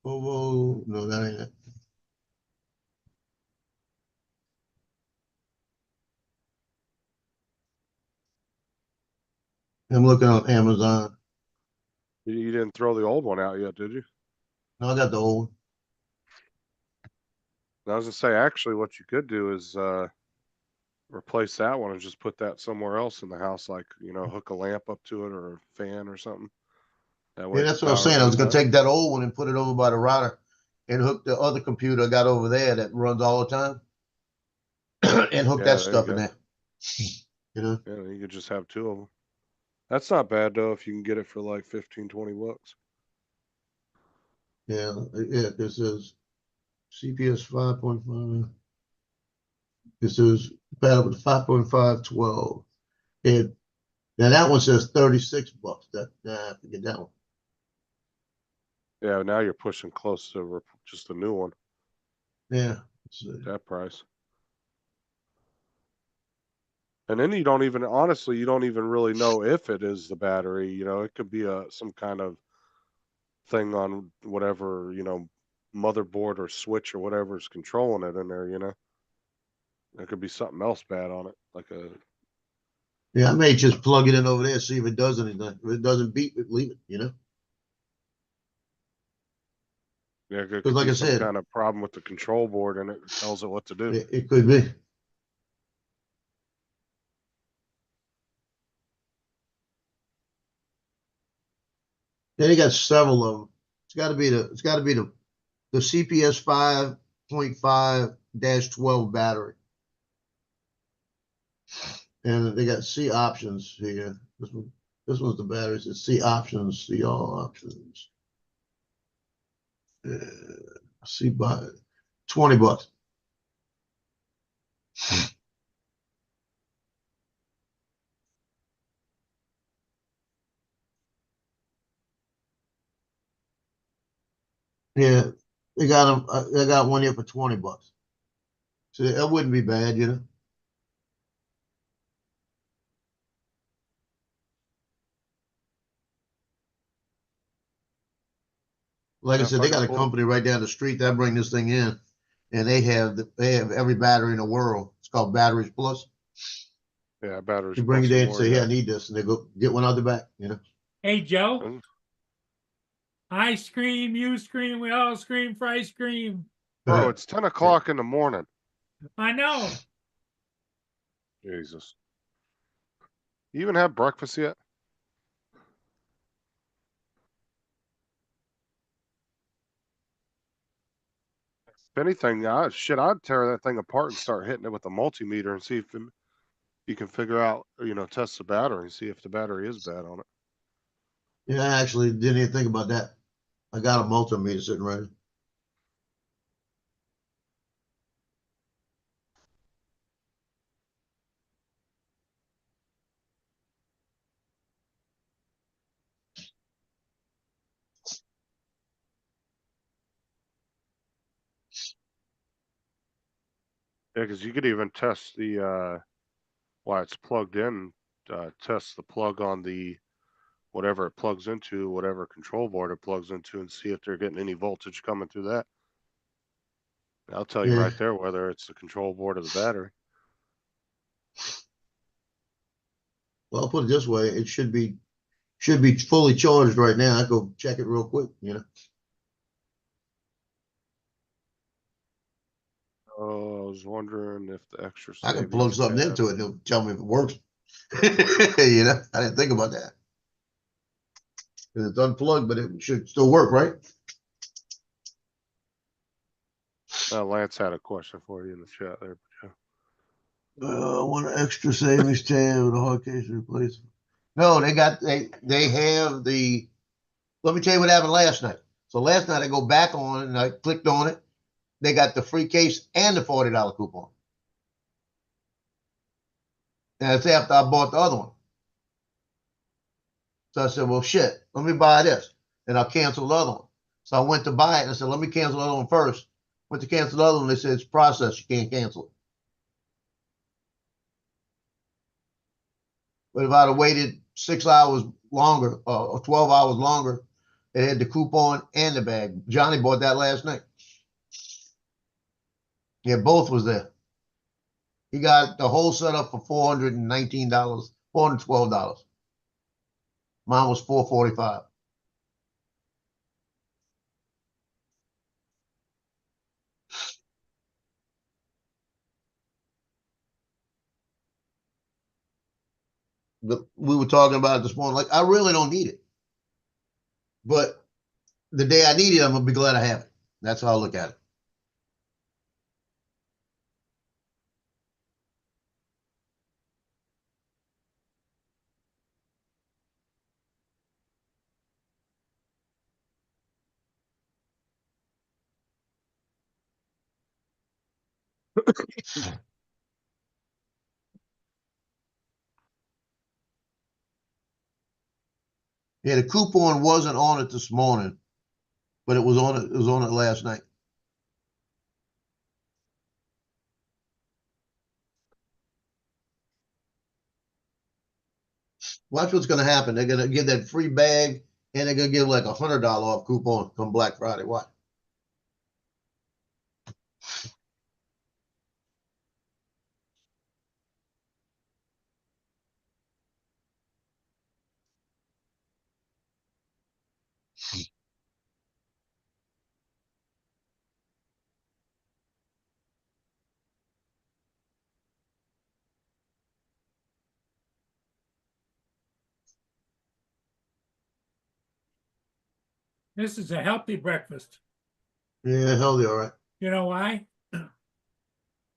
Oh, no, that ain't it. I'm looking on Amazon. You didn't throw the old one out yet, did you? No, I got the old. I was gonna say, actually, what you could do is replace that one and just put that somewhere else in the house, like, you know, hook a lamp up to it or a fan or something. That way Yeah, the that's what I was power saying. I was goes gonna out. take that old one and put it over by the router and hook the other computer I got over there that runs all the time and hook Yeah, that there you stuff in go. there. You know? Yeah, you could just have two of them. That's not bad though if you can get it for like 15, 20 bucks. Yeah, yeah, this is CPS 5.5. This is compatible with 5.512. And now that one says 36 bucks. Forget that one. Yeah, now you're pushing close to just a new one, Yeah. that price. And then you don't even, honestly, you don't even really know if it is the battery. You know, it could be some kind of thing on whatever, you know, motherboard or switch or whatever is controlling it in there, you know. There could be something else bad on it, like a Yeah, I may just plug it in over there, see if it does anything. If it doesn't beep it, leave it, you know? yeah, it Because could like be I some said, kind of problem with the control board and it tells it what to do. it could be. Then you got several of them. It's gotta be the CPS 5.5-12 battery. And they got C options here. This one's the batteries. It's C options, see all options. See by 20 bucks. Yeah, they got them. They got one here for 20 bucks. So that wouldn't be bad, you know. Like I Yeah, if said, I they could got a pull company right down the street that bring this thing in, and they have every battery in the world. It's called Batteries Plus. yeah, batteries You bring it plus and in and more, say, "Hey, yeah. I need this," and they go get one out the back. You know. Hey, Joe, Mm, I scream, you scream, we all scream for ice cream. Bro, it's 10 o'clock in the morning. I know. Jesus. You even have breakfast yet? If anything, I'd tear that thing apart and start hitting it with a multimeter and see if you can figure out, you know, test the battery and see if the battery is bad on it. Yeah, I actually didn't even think about that. I got a multimeter sitting right here. Yeah, because you could even test the while it's plugged in, test the plug on the whatever it plugs into, whatever control board it plugs into, and see if they're getting any voltage coming through that. I'll tell you Yeah. right there whether it's the control board or the battery. Well, I'll put it this way: it should be fully charged right now. I go check it real quick. You know. Oh, I was wondering if the extra I can plug savings something tab. into it and it'll tell me if it works. You know, I didn't think about that. 'Cause it's unplugged, but it should still work, right? Lance had a question for you in the chat there. One extra savings tab with a hard case replacement. No, they have the. Let me tell you what happened last night. So last night I go back on and I clicked on it. They got the free case and the $40 coupon. And that's after I bought the other one. So I said, well, shit, let me buy this. And I'll cancel the other one. So I went to buy it and I said, let me cancel the other one first. Went to cancel the other one. They said, it's processed. You can't cancel it. But if I'd have waited 6 hours longer or 12 hours longer, it had the coupon and the bag. Johnny bought that last night. Yeah, both was there. He got the whole setup for $419, $412. Mine was $445. we were talking about it this morning. Like, I really don't need it. But the day I need it, I'm gonna be glad I have it. That's how I look at it. Yeah, the coupon wasn't on it this morning, but it was on it. It was on it last night. Watch what's gonna happen. They're gonna give that free bag, and they're gonna give like $100 off coupon come Black Friday. What? This is a healthy breakfast. Yeah, healthy, all right. You know why?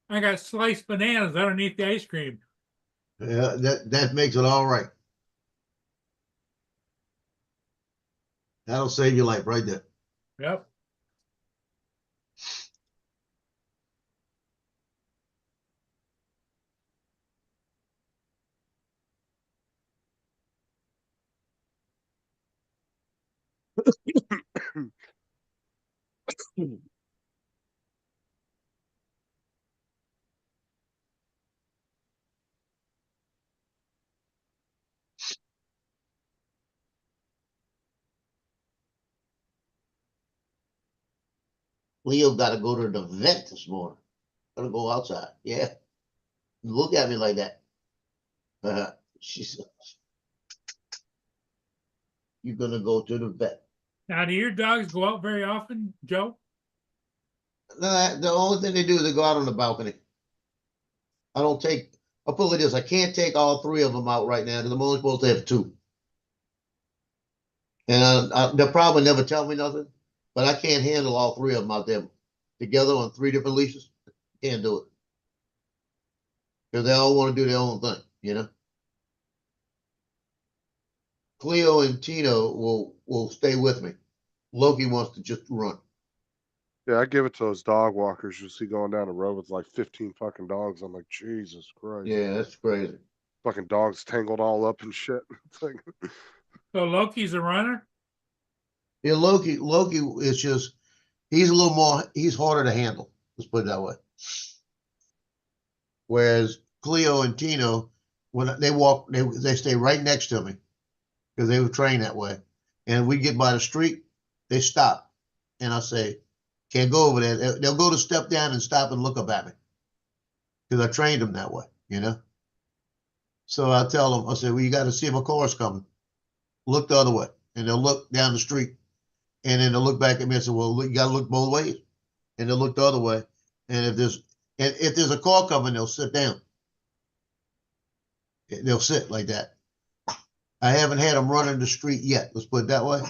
I got sliced bananas underneath the ice cream. Yeah, that makes it all right. That'll save your life right there. Yep. Leo got to go to the vet this morning. Gotta go outside. Yeah. Look at me like that. She said, "You're gonna go to the vet." Now, do your dogs go out very often, Joe? No, the only thing they do is they go out on the balcony. I don't take. I'll put it like this: I can't take all three of them out right now because I'm only supposed to have two. And they'll probably never tell me nothing, but I can't handle all three of them out there together on 3 different leashes. Can't do it because they all want to do their own thing, you know. Cleo and Tino will stay with me. Loki wants to just run. Yeah, I give it to those dog walkers. You see going down the road with like 15 fucking dogs. I'm like, Jesus Christ. Yeah, that's crazy. Fucking dogs tangled all up and shit. It's like, So Loki's a runner? Yeah, Loki is just he's a little more he's harder to handle. Let's put it that way. Whereas Cleo and Tino, when they walk, they stay right next to me because they were trained that way. And we get by the street, they stop, and I say, "Can't go over there." They'll go to step down and stop and look up at me because I trained them that way, you know. So I tell them, I say, "Well, you got to see if a car's coming. Look the other way," and they'll look down the street, and then they'll look back at me and say, "Well, you got to look both ways," and they'll look the other way. And if there's a car coming, they'll sit down. They'll sit like that. I haven't had them run in the street yet. Let's put it that way.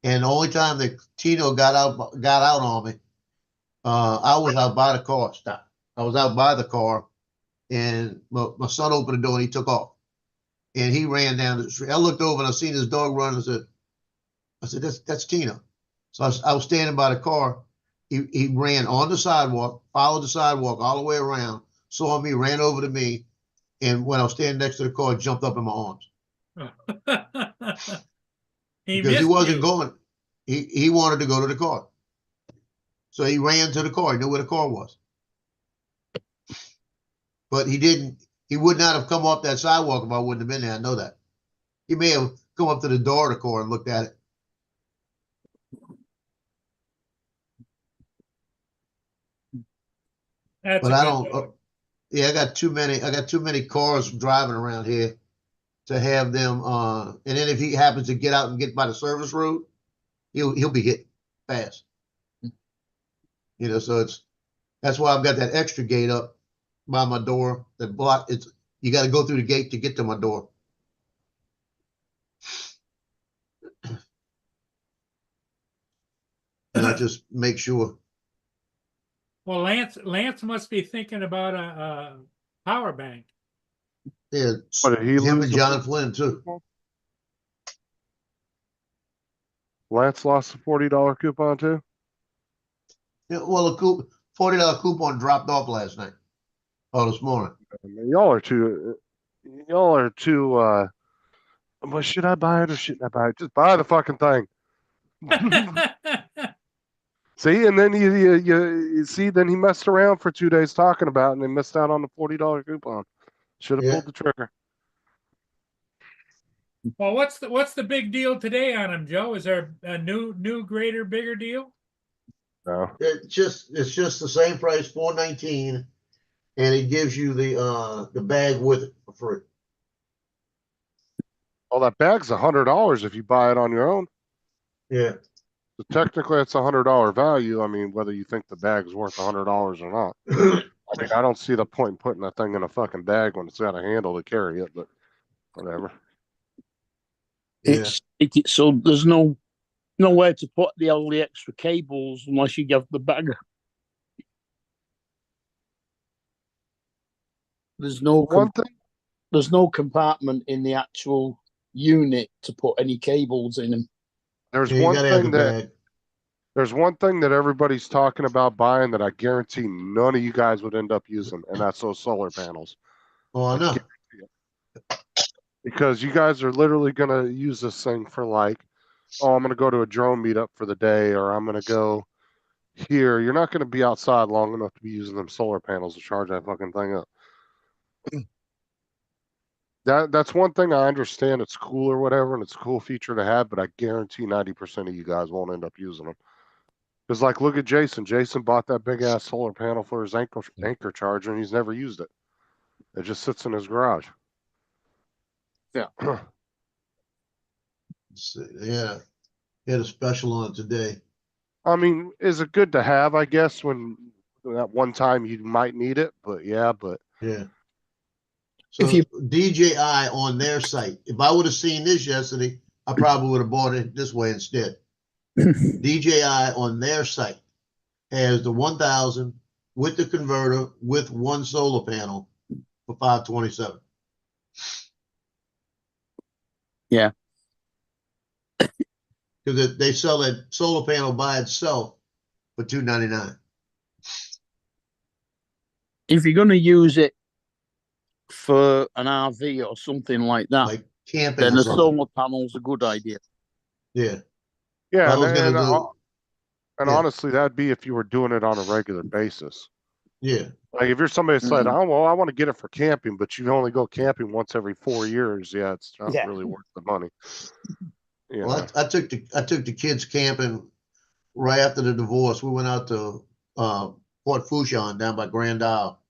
And the only time that Tino got out on me, I was out by the car. Stop. I was out by the car, and my son opened the door and he took off. And he ran down the street. I looked over and I seen his dog run. I said, that's Tino. So I was standing by the car. He ran on the sidewalk, followed the sidewalk all the way around, saw me, ran over to me, and when I was standing next to the car, jumped up in my arms. Because he wasn't going. He wanted to go to the car. So he ran to the car. He knew where the car was. But he didn't. He would not have come off that sidewalk if I wouldn't have been there. I know that. He may have come up to the door of the car and looked at it. That's But a I good don't. dog. Yeah, I got too many cars driving around here to have them. And then if he happens to get out and get by the service road, he'll be hit fast. You know, so that's why I've got that extra gate up by my door that block. You got to go through the gate to get to my door. just make sure. Well, Lance must be thinking about a power bank. Yeah, But did he him lose and the John Flynn too. Lance lost the $40 coupon too? Yeah, well, the $40 coupon dropped off last night. Oh, this morning. I mean, y'all are too, well, should I buy it or shouldn't I buy it? Just buy the fucking thing. See, and then you see, then he messed around for 2 days talking about it and then missed out on the $40 coupon. Should have Yeah. pulled the trigger. Well, what's the big deal today on him, Joe? Is there a new greater bigger deal? No. It's just the same price, $419, and it gives you the bag with it for free. Oh, that bag's $100 if you buy it on your own. Yeah. So technically, it's $100 value. I mean, whether you think the bag's worth $100 or not. I mean, I don't see the point in putting that thing in a fucking bag when it's got a handle to carry it, but whatever. Yeah. So there's nowhere to put all the extra cables unless you have the bag. There's no there's no compartment in the actual unit to put any cables in them. There's Yeah, you one gotta have the thing that bag. there's one thing that everybody's talking about buying that I guarantee none of you guys would end up using, and that's those solar panels. Oh, I know. Because you guys are literally gonna use this thing for like, oh, I'm gonna go to a drone meetup for the day, or I'm gonna go here. You're not gonna be outside long enough to be using them solar panels to charge that fucking thing up. That's one thing I understand. It's cool or whatever, and it's a cool feature to have, but I guarantee 90% of you guys won't end up using them. Because like, look at Jason. Jason bought that big ass solar panel for his anchor charger, and he's never used it. It just sits in his garage. Yeah. Yeah. Had a special on it today. I mean, is it good to have? I guess when that one time you might need it, but yeah. Yeah. So DJI on their site, if I would have seen this yesterday, I probably would have bought it this way instead. DJI on their site has the 1000 with the converter with one solar panel for $527. Yeah. Because they sell that solar panel by itself for $299. If you're going to use it for an RV or something like that, Like camping then or a something. solar panel's a good idea. Yeah. Yeah, I was gonna do. and Yeah. honestly, that'd be if you were doing it on a regular basis. Yeah. Like if you're somebody that said, Mhm. "Oh, well, I want to get it for camping," but you only go camping once every 4 years. Yeah, it's not Yeah. really worth the money. You know. Well, I took the kids camping right after the divorce. We went out to Port Fourchon down by Grand Isle,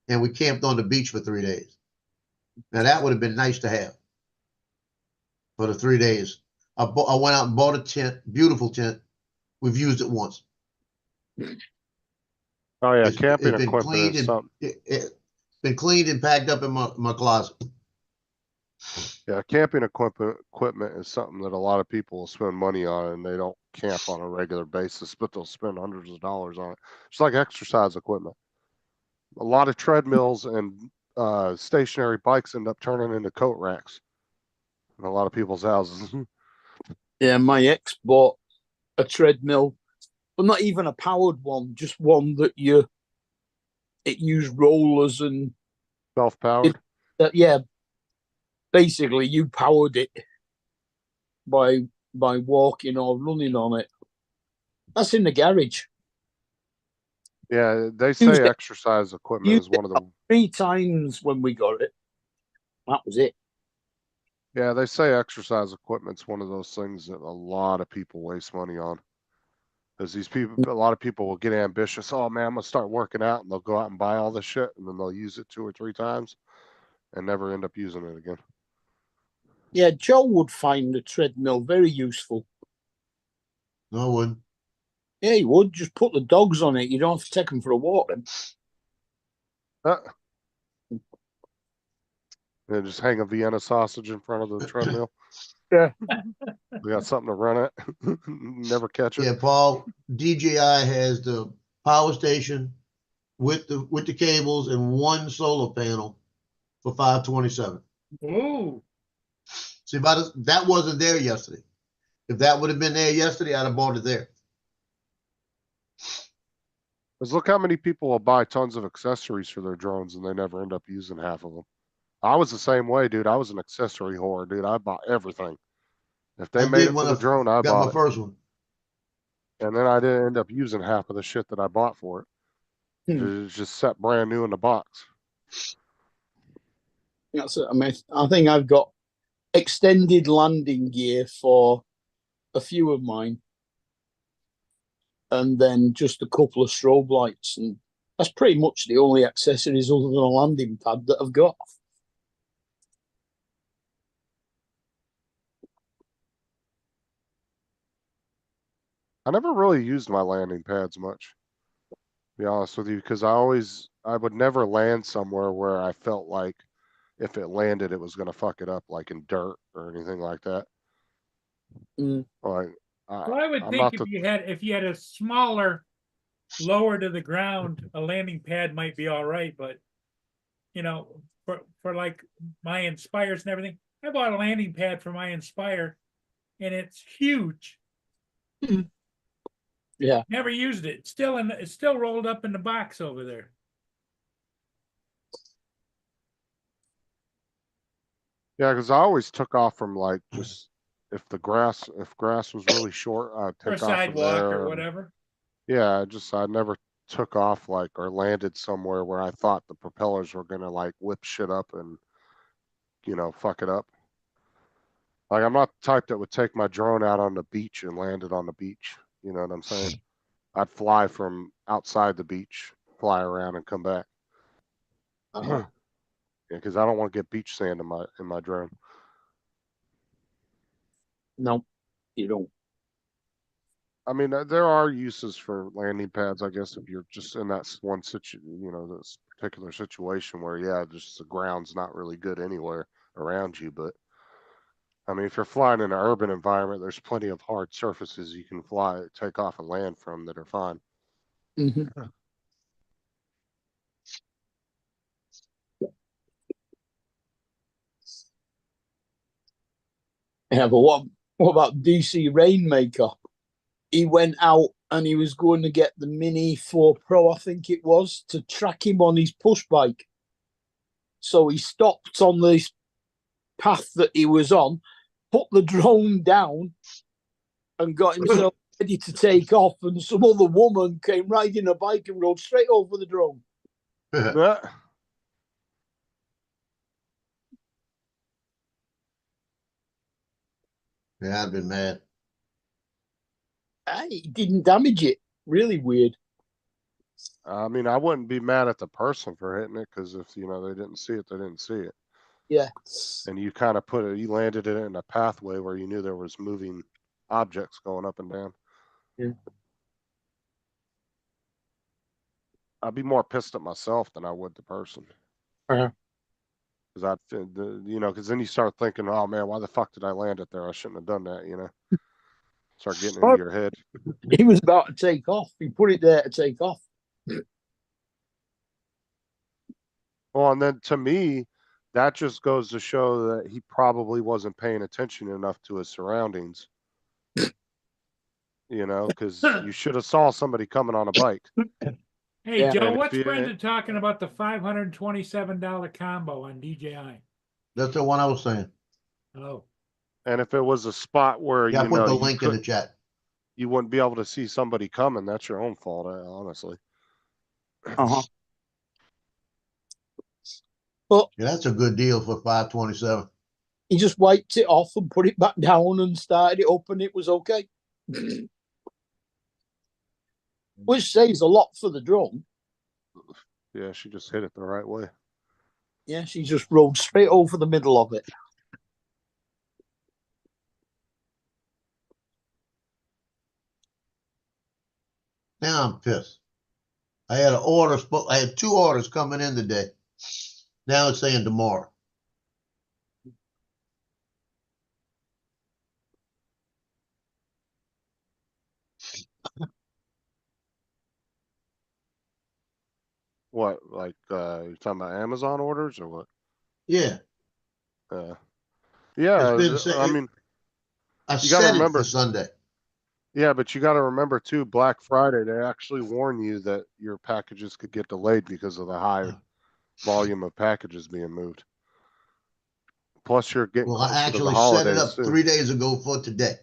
and we camped on the beach for 3 days. Now that would have been nice to have for the 3 days. I went out and bought a tent, beautiful tent. We've used it once. Oh yeah, It's camping been equipment cleaned is and something. it's been cleaned and packed up in my closet. Yeah, camping equipment is something that a lot of people will spend money on, and they don't camp on a regular basis, but they'll spend hundreds of dollars on it. It's like exercise equipment. A lot of treadmills and stationary bikes end up turning into coat racks in a lot of people's houses. Yeah, my ex bought a treadmill, but not even a powered one, just one that it used rollers and Self-powered. yeah, basically you powered it by walking or running on it. That's in the garage. Yeah, they Used say it- exercise equipment is used it one of the. 3 times when we got it. That was it. Yeah, they say exercise equipment's one of those things that a lot of people waste money on. Because a lot of people will get ambitious. Oh man, I'm gonna start working out, and they'll go out and buy all this shit, and then they'll use it 2 or 3 times, and never end up using it again. Yeah, Joe would find the treadmill very useful. No, I wouldn't. Yeah, he would. Just put the dogs on it. You don't have to take them for a walk then. Yeah, just hang a Vienna sausage in front of the treadmill. Yeah. We got something to run it. Never catch it. Yeah, Paul, DJI has the power station with the cables and one solar panel for 527. Ooh, See, that wasn't there yesterday. If that would have been there yesterday, I'd have bought it there. Because look how many people will buy tons of accessories for their drones and they never end up using half of them. I was the same way, dude. I was an accessory whore, dude. I bought everything. If they I made did it when for the drone, I got my bought it. first one. And then I didn't end up using half of the shit that I bought for it. It's just set brand new in the box. That's it. I mean, I think I've got extended landing gear for a few of mine, and then just a couple of strobe lights, and that's pretty much the only accessories other than a landing pad that I've got. I never really used my landing pads much, to be honest with you, because I would never land somewhere where I felt like if it landed, it was going to fuck it up, like in dirt or anything like that. Mm. Like, well, I would I'm think not if you had a smaller, lower to the ground, a landing pad might be all right. But you know, for like my Inspires and everything, I bought a landing pad for my Inspire, and it's huge. Yeah. Never used it. It's still rolled up in the box over there. Yeah, because I always took off from like just if grass was really short, I'd Or a take off from sidewalk there. or And, whatever. yeah, I never took off like or landed somewhere where I thought the propellers were gonna like whip shit up and fuck it up. Like I'm not the type that would take my drone out on the beach and land it on the beach. You know what I'm saying? I'd fly from outside the beach, fly around and come back. Uh-huh. Yeah, because I don't want to get beach sand in my drone. No, you don't. I mean, there are uses for landing pads, I guess, if you're just in that this particular situation where, yeah, just the ground's not really good anywhere around you. But I mean, if you're flying in an urban environment, there's plenty of hard surfaces you can take off and land from that are fine. Mm-hmm. Yeah, but what about DC Rainmaker? He went out and he was going to get the Mini 4 Pro, I think it was, to track him on his push bike. So he stopped on this path that he was on, put the drone down, and got himself ready to take off. And some other woman came riding a bike and rode straight over the drone. Yeah. Yeah, I'd been mad. He didn't damage it. Really weird. I mean, I wouldn't be mad at the person for hitting it because if they didn't see it, they didn't see it. Yeah. And you kind of you landed it in a pathway where you knew there was moving objects going up and down. Yeah. I'd be more pissed at myself than I would the person. Uh-huh. Because because then you start thinking, oh man, why the fuck did I land it there? I shouldn't have done that, Start getting into your head. He was about to take off. He put it there to take off. Well, and then to me, that just goes to show that he probably wasn't paying attention enough to his surroundings. Because you should have saw somebody coming on a bike. Hey, Yeah. Joe, And what's if Brenda talking about the $527 combo on DJI? That's the one I was saying. Oh, And if it was a spot where Yeah, I put the link in the chat. you wouldn't be able to see somebody coming, that's your own fault, honestly. Uh-huh. Yeah, that's a good deal for 527. He just wiped it off and put it back down and started it up, and it was okay. Which says a lot for the drone. Yeah, she just hit it the right way. Yeah, she just rode straight over the middle of it. Now I'm pissed. I had I had 2 orders coming in today. Now it's saying tomorrow. What, like, you talking about Amazon orders or what? Yeah, Yeah, it's been. I mean, I you gotta set it for remember, Sunday. yeah, but you gotta remember too, Black Friday, they actually warn you that your packages could get delayed because of the high volume of packages being moved. Plus, you're getting Well, I closer to the actually set it holidays up soon. 3 days ago for today.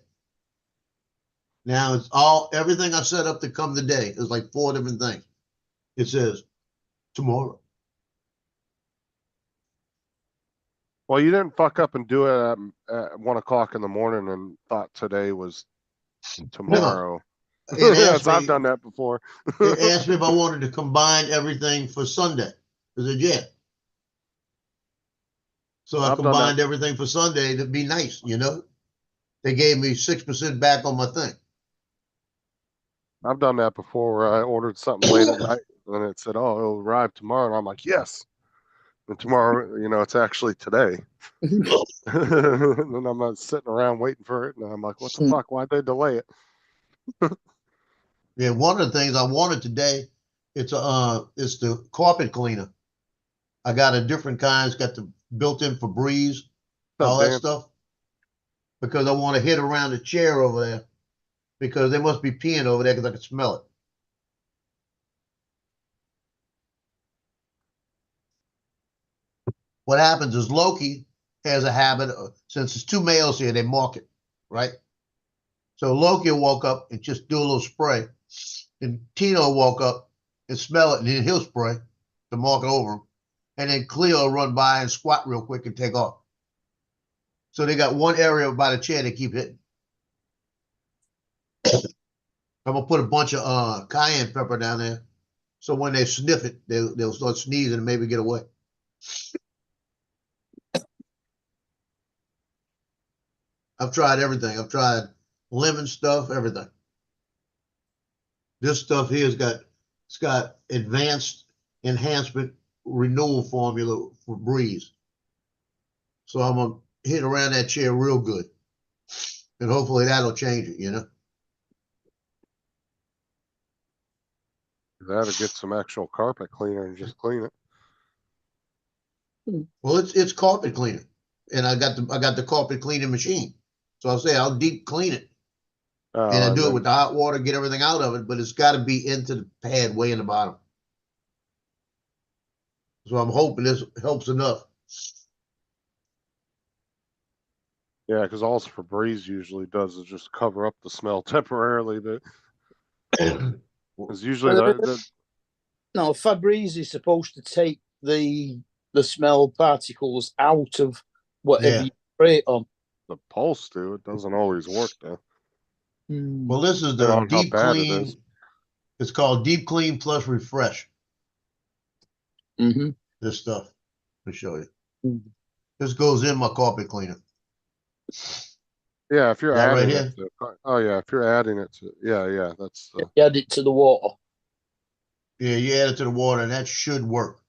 Now it's everything I set up to come today is like 4 different things. It says tomorrow. Well, you didn't fuck up and do it at 1 o'clock in the morning and thought today was tomorrow. It Yes, asked I've me. done that before. It asked me if I wanted to combine everything for Sunday. I said yeah. So I I've done that. combined everything for Sunday to be nice, you know. They gave me 6% back on my thing. I've done that before where I ordered something late at night and it said, "Oh, it'll arrive tomorrow," and I'm like, "Yes." And tomorrow, it's actually today. And I'm not sitting around waiting for it, and I'm like, "What the fuck? Why'd they delay it?" Yeah, one of the things I wanted today, it's the carpet cleaner. I got a different kind. It's got the built-in Febreze, all that Dan, stuff. Because I want to hit around the chair over there. Because they must be peeing over there because I can smell it. What happens is Loki has a habit of, since it's two males here, they mark it, right? So Loki woke up and just do a little spray. And Tino woke up and smell it, and then he'll spray to mark it over him. And then Cleo will run by and squat real quick and take off. So they got one area by the chair they keep hitting. I'm gonna put a bunch of cayenne pepper down there, so when they sniff it, they'll start sneezing and maybe get away. I've tried everything. I've tried lemon stuff, everything. This stuff here's got advanced enhancement renewal formula for Breeze. So I'm gonna hit around that chair real good, and hopefully that'll change it. You know. that'll get some actual carpet cleaner and just clean it. Well, it's carpet cleaner, and I got the carpet cleaning machine. So I'll say I'll deep clean it, and I do it with the hot water, get everything out of it, but it's got to be into the pad way in the bottom. So I'm hoping this helps enough. Yeah, because all Febreze usually does is just cover up the smell temporarily, but it's usually No, Febreze is supposed to take the smell particles out of whatever Yeah. you spray it on. the pulse do. It doesn't always work though. Well, this is Depending the on how deep bad it clean. is. It's called Deep Clean Plus Refresh. Mm-hmm. This stuff. Let me show you. Mm. This goes in my carpet cleaner. Yeah, if you're That right adding here? it to, oh yeah, if you're adding it to, yeah, that's You add it to the water. Yeah, you add it to the water, and that should work.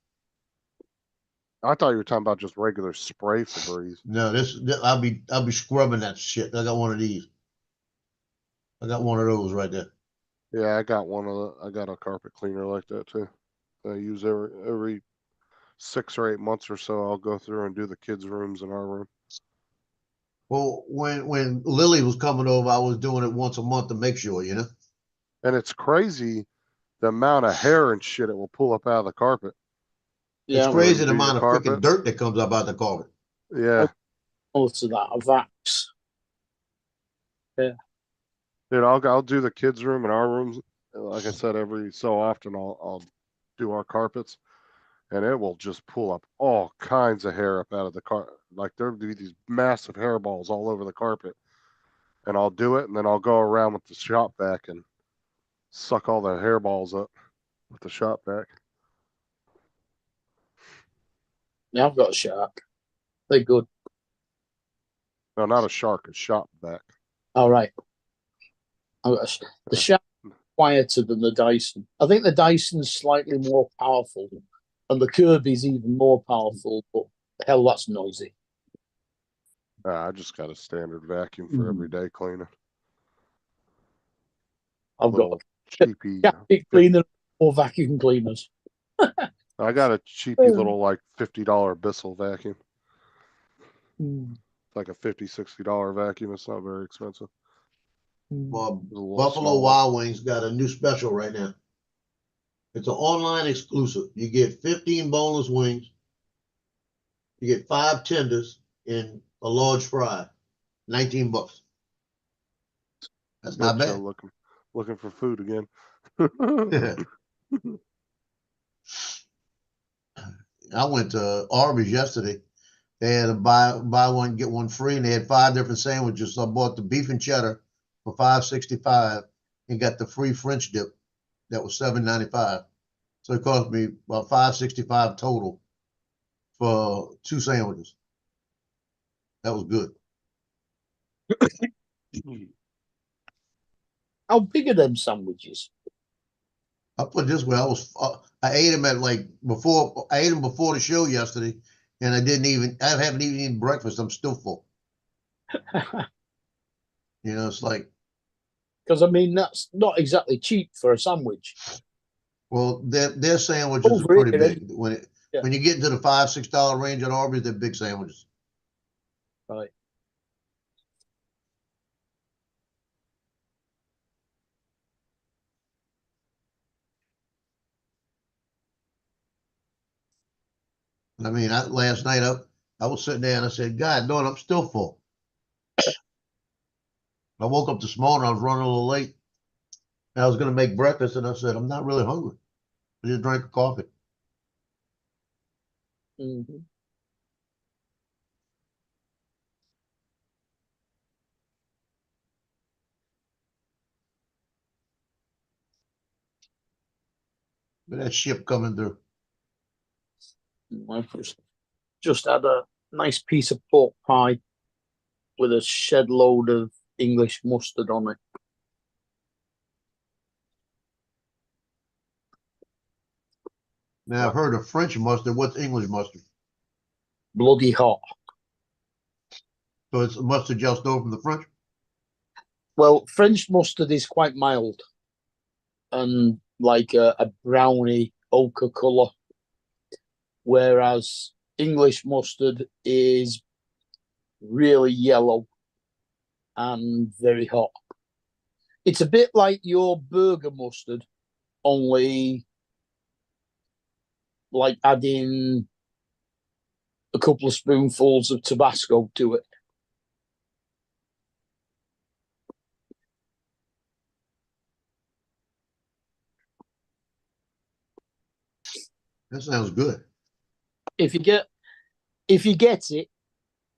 I thought you were talking about just regular spray Febreze. No, this I'll be scrubbing that shit. I got one of these. I got one of those right there. Yeah, I got a carpet cleaner like that too. I use every 6 or 8 months or so. I'll go through and do the kids' rooms in our room. Well, when Lily was coming over, I was doing it once a month to make sure, you know. And it's crazy the amount of hair and shit it will pull up out of the carpet. It's Yeah, crazy the do your amount of freaking carpet. dirt that comes up out the carpet. Yeah. most of that are vax. Dude, I'll do the kids' room and our rooms. Like I said, every so often I'll do our carpets, and it will just pull up all kinds of hair up out of the car. Like there'll be these massive hairballs all over the carpet, and I'll do it, and then I'll go around with the shop vac and suck all the hairballs up with the shop vac. Yeah, I've got a shark. They're good. No, not a shark, a shop vac. All right. The shark is quieter than the Dyson. I think the Dyson's slightly more powerful, and the Kirby's even more powerful. But hell, that's noisy. I just got a standard vacuum for everyday cleaning. I've got Little cheapy. a cleaner or vacuum cleaners. I got a cheapy little like $50 Bissell vacuum. Mm, Like a $50-$60 vacuum. It's not very expensive. Well, It's a little Buffalo small. Wild Wings got a new special right now. It's an online exclusive. You get 15 boneless wings. You get 5 tenders and a large fry. $19. That's not Bet you're bad. looking for food again. I went to Arby's yesterday. They had a buy one get one free, and they had 5 different sandwiches. So I bought the beef and cheddar for $5.65 and got the free French dip that was $7.95. So it cost me about $5.65 total for 2 sandwiches. That was good. How big are them sandwiches? I put it this way: I ate them before the show yesterday, and I haven't even eaten breakfast. I'm still full. It's like, Because I mean, that's not exactly cheap for a sandwich. well, their sandwiches are Over pretty here, big. When Yeah. you get into the $5-$6 range at Arby's, they're big sandwiches. Right. I mean, last night I was sitting there and I said, God, no, I'm still full. I woke up this morning, I was running a little late. And I was going to make breakfast, and I said, I'm not really hungry. I just drank a coffee. Mhm. But that ship coming through. I just had a nice piece of pork pie with a shed load of English mustard on it. Now, I've heard of French mustard. What's English mustard? Bloody hot. So it's mustard just stole from the French? Well, French mustard is quite mild and like a browny ochre colour, whereas English mustard is really yellow and very hot. It's a bit like your burger mustard, only like adding a couple of spoonfuls of Tabasco to it. That sounds good. If you get it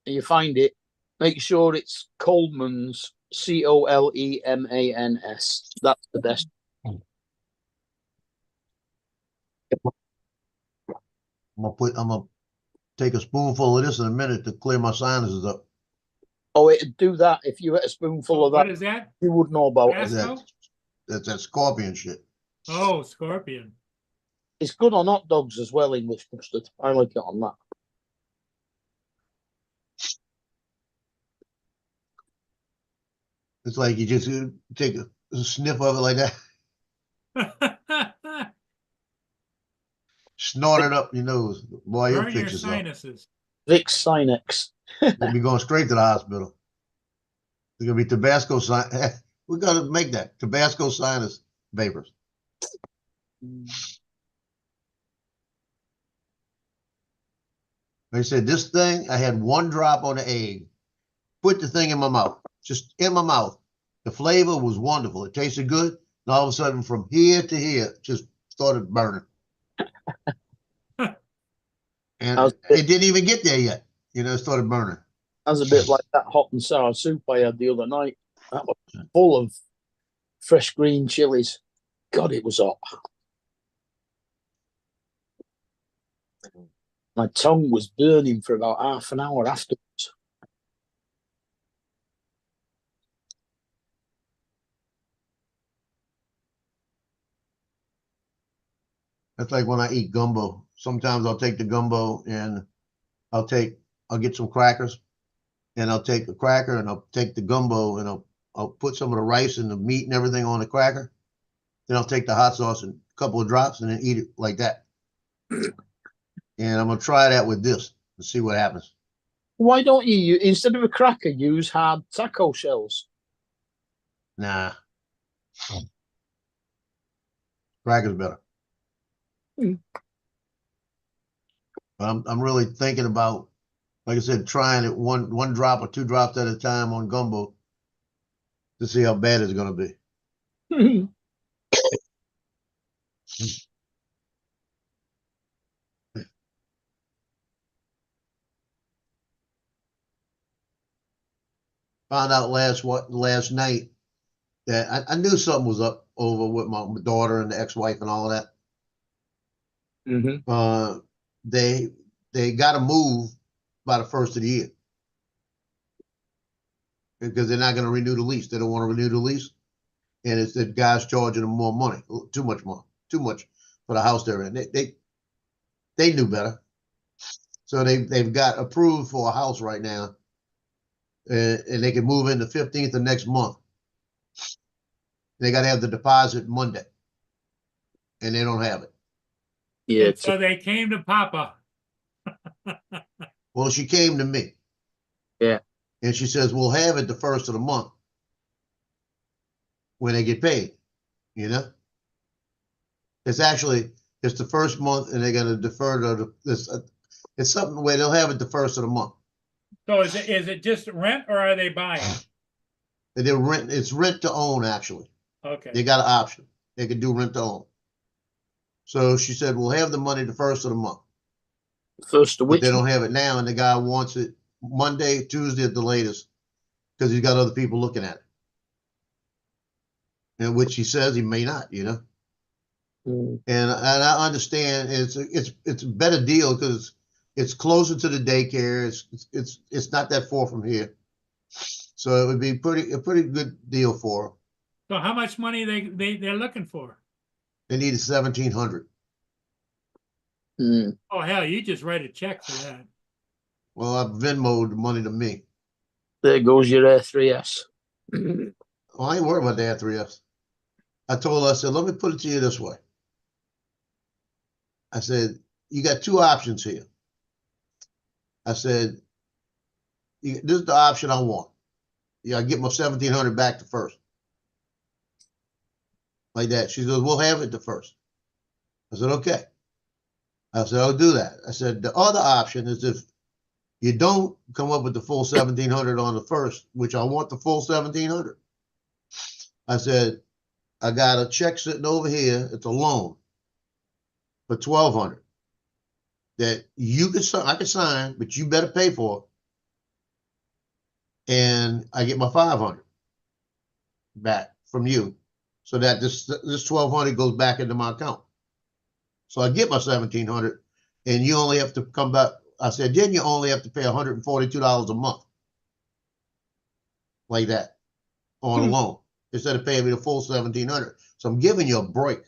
and you find it, make sure it's Coleman's, Colemans. That's the best. I'm gonna take a spoonful of this in a minute to clear my sinuses up. Oh, it'd do that if you ate a spoonful of What that. is that? You would know about it. Tabasco? That's that scorpion shit. Oh, scorpion. It's good on hot dogs as well, English mustard. I like it on that. It's like you just take a sniff of it like that, snort it up your nose. Boy, you'll Burn your fix yourself. sinuses. Vicks Sinex. You'll be going straight to the hospital. It's gonna be Tabasco sinus. We gotta make that Tabasco sinus vapors. They said this thing, I had 1 drop on the egg. Put the thing in my mouth, just in my mouth. The flavor was wonderful. It tasted good. And all of a sudden, from here to here, it just started burning. And it didn't even get there yet. It started burning. That's a bit like that hot and sour soup I had the other night. That was full of fresh green chilies. God, it was hot. My tongue was burning for about half an hour afterwards. That's like when I eat gumbo. Sometimes I'll take the gumbo and I'll get some crackers, and I'll take a cracker and I'll take the gumbo and I'll put some of the rice and the meat and everything on the cracker. Then I'll take the hot sauce and a couple of drops and then eat it like that. And I'm gonna try that with this and see what happens. Why don't you, instead of a cracker, use hard taco shells? Nah. Cracker's better. Hmm. But I'm really thinking about, like I said, trying it one drop or 2 drops at a time on gumbo to see how bad it's gonna be. Found out last night that I knew something was up over with my daughter and the ex-wife and all of that. Mm-hmm. They got to move by the first of the year because they're not going to renew the lease. They don't want to renew the lease, and it's the guy's charging them more money, too much for the house they're in. They knew better, so they've got approved for a house right now, and they can move in the 15th of next month. They got to have the deposit Monday, and they don't have it. Yeah. So they came to Papa. Well, she came to me. Yeah. And she says, we'll have it the first of the month when they get paid, you know? It's the first month and they're going to defer to this. It's something where they'll have it the first of the month. So is it just rent or are they buying? It's rent to own, actually. Okay. They got an option. They can do rent to own. So she said, we'll have the money the first of the month. First of But which? they don't have it now, and the guy wants it Monday, Tuesday at the latest, because he's got other people looking at it. And which he says he may not, you know. Mm. And I understand it's a better deal because it's closer to the daycare. It's not that far from here, so it would be a pretty good deal for them. So how much money they're looking for? They need $1,700. Mm. Oh hell, you just write a check for that. Well, I've Venmoed the money to me. There goes your A3S. Well, I ain't worried about the A3S. I told her, I said, let me put it to you this way. I said, you got 2 options here. I said, this is the option I want. Yeah, I get my $1,700 back the first. Like that. She goes, we'll have it the first. I said, okay. I said, I'll do that. I said, the other option is if you don't come up with the full $1,700 on the first, which I want the full $1,700. I said, I got a check sitting over here. It's a loan for $1,200 that I could sign, but you better pay for it. And I get my $500 back from you, so that this $1,200 goes back into my account. So I get my $1,700, and you only have to come back. I said, then you only have to pay $142 a month, like that, on a loan, instead of paying me the full $1,700. So I'm giving you a break,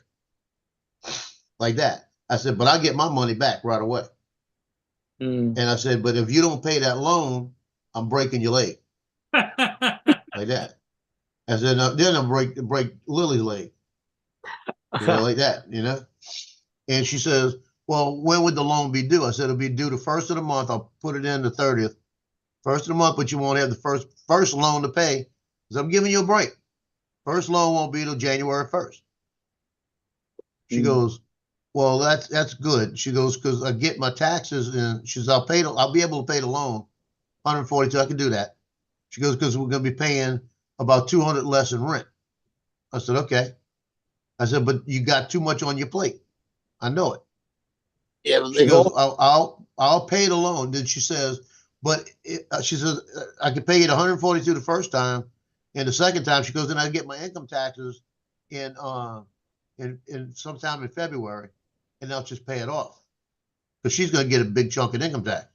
like that. I said, but I get my money back right away. Mm. And I said, but if you don't pay that loan, I'm breaking your leg, like that. I said, then I'll break Lily's leg, like that, you know. And she says, well, when would the loan be due? I said, it'll be due the first of the month. I'll put it in the 30th. First of the month, but you won't have the first loan to pay because I'm giving you a break. First loan won't be till January 1st. She goes, well, that's good. She goes, because I get my taxes, and she says, I'll be able to pay the loan, $142. I can do that. She goes, because we're going to be paying about $200 less in rent. I said, okay. I said, but you got too much on your plate. I know it. Yeah, but she goes, I'll pay the loan. Then she says, but she says, I can pay you the $142 the first time, and the second time she goes, then I get my income taxes in sometime in February, and I'll just pay it off because she's going to get a big chunk of income tax.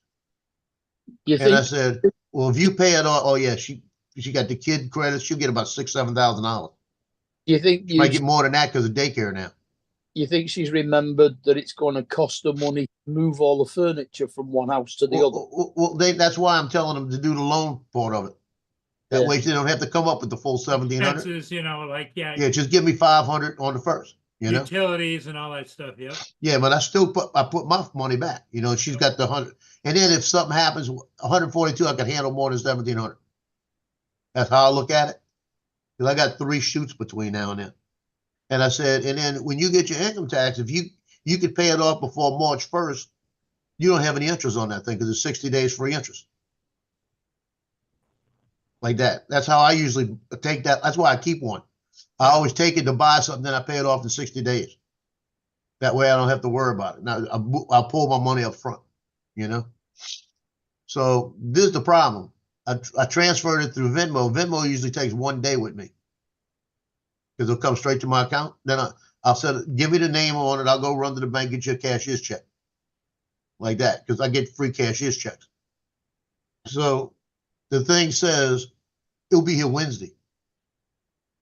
I said, well, if you pay it off, oh yeah, she got the kid credits. She'll get about $6,000-7,000. Do you think she might get more than that because of daycare now? You think she's remembered that it's going to cost her money to move all the furniture from one house to the other? Well, that's why I'm telling them to do the loan part of it. That way they don't have to come up with the full $1,700. Expenses, you know, like, yeah. Yeah, just give me $500 on the first. you know? Utilities and all that stuff, yep. Yeah, but I put my money back, you know, she's got the 100. And then if something happens, 142, I can handle more than 1,700. That's how I look at it. Because I got 3 shoots between now and then. And I said, and then when you get your income tax, if you could pay it off before March 1st, you don't have any interest on that thing because it's 60 days free interest. Like that. That's how I usually take that. That's why I keep one. I always take it to buy something, then I pay it off in 60 days. That way I don't have to worry about it. Now I'll pull my money up front, you know? So this is the problem. I transferred it through Venmo. Venmo usually takes 1 day with me because it'll come straight to my account. Then I'll say, give me the name on it. I'll go run to the bank, get you a cashier's check. Like that, because I get free cashier's checks. So the thing says it'll be here Wednesday.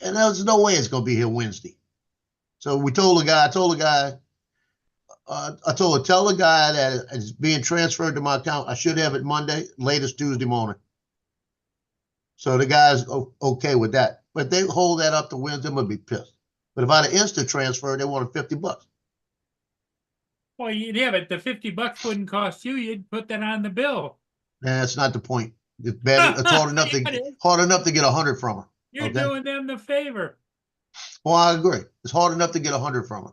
And there's no way it's going to be here Wednesday. So I told the guy, tell the guy that it's being transferred to my account. I should have it Monday, latest Tuesday morning. So the guy's okay with that. But if they hold that up to Wednesday, I'm going to be pissed. But if I had an instant transfer, they wanted $50. Well, yeah, but the $50 wouldn't cost you. You'd put that on the bill. That's not the point. It's hard enough to get 100 from her. You're doing them the favor. Well, I agree. It's hard enough to get 100 from her.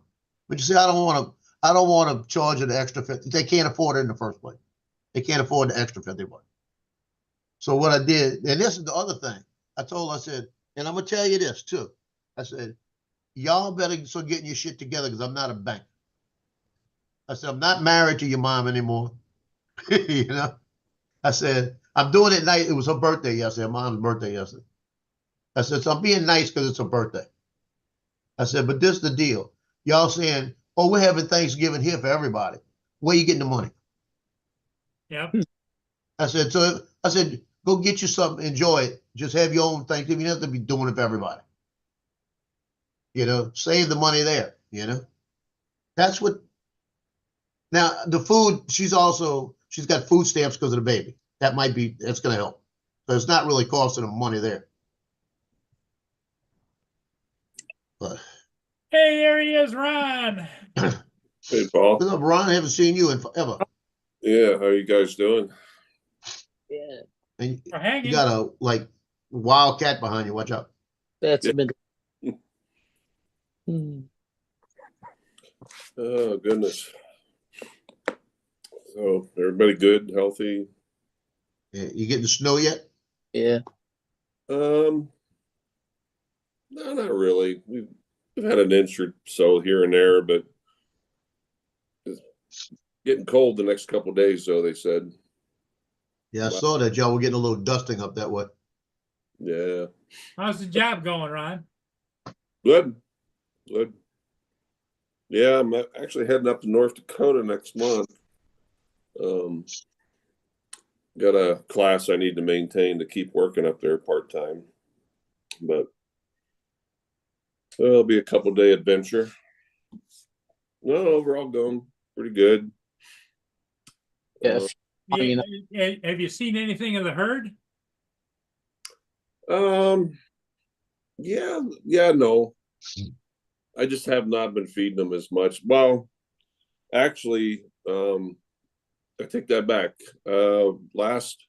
But you see, I don't want to charge her the extra 50. They can't afford it in the first place. They can't afford the extra $50. So what I did, and this is the other thing. I said, and I'm gonna tell you this too. I said, y'all better start getting your shit together because I'm not a bank. I said, I'm not married to your mom anymore. You know? I said, I'm doing it nice. It was her birthday yesterday, mom's birthday yesterday. I said, so I'm being nice because it's her birthday. I said, but this is the deal. Y'all saying, oh, we're having Thanksgiving here for everybody. Where you getting the money? Yep. I said, go get you something, enjoy it. Just have your own Thanksgiving. You don't have to be doing it for everybody. You know, save the money there, you know? That's what. Now, the food, she's got food stamps because of the baby. That's going to help. So it's not really costing them money there. But Hey, there he is, Ron. Hey, Paul. what's up, Ron? I haven't seen you in forever. Yeah, how you guys doing? Yeah, And We're hanging. you got a wild cat behind you. Watch out. that's Yeah. middle. Hmm. Oh, goodness. So, everybody good, healthy? Yeah, you getting the snow yet? Yeah. No, not really. We've had an inch or so here and there, but it's getting cold the next couple of days, though, they said. Yeah, I saw that y'all were getting a little dusting up that way. Yeah. How's the job going, Ron? Good. Good. Yeah, I'm actually heading up to North Dakota next month. Got a class I need to maintain to keep working up there part-time. But it'll be a couple-day adventure. No, overall going pretty good. Yes. Yeah, have you seen anything of the herd? Yeah, no. I just have not been feeding them as much. Well, actually, I take that back. Last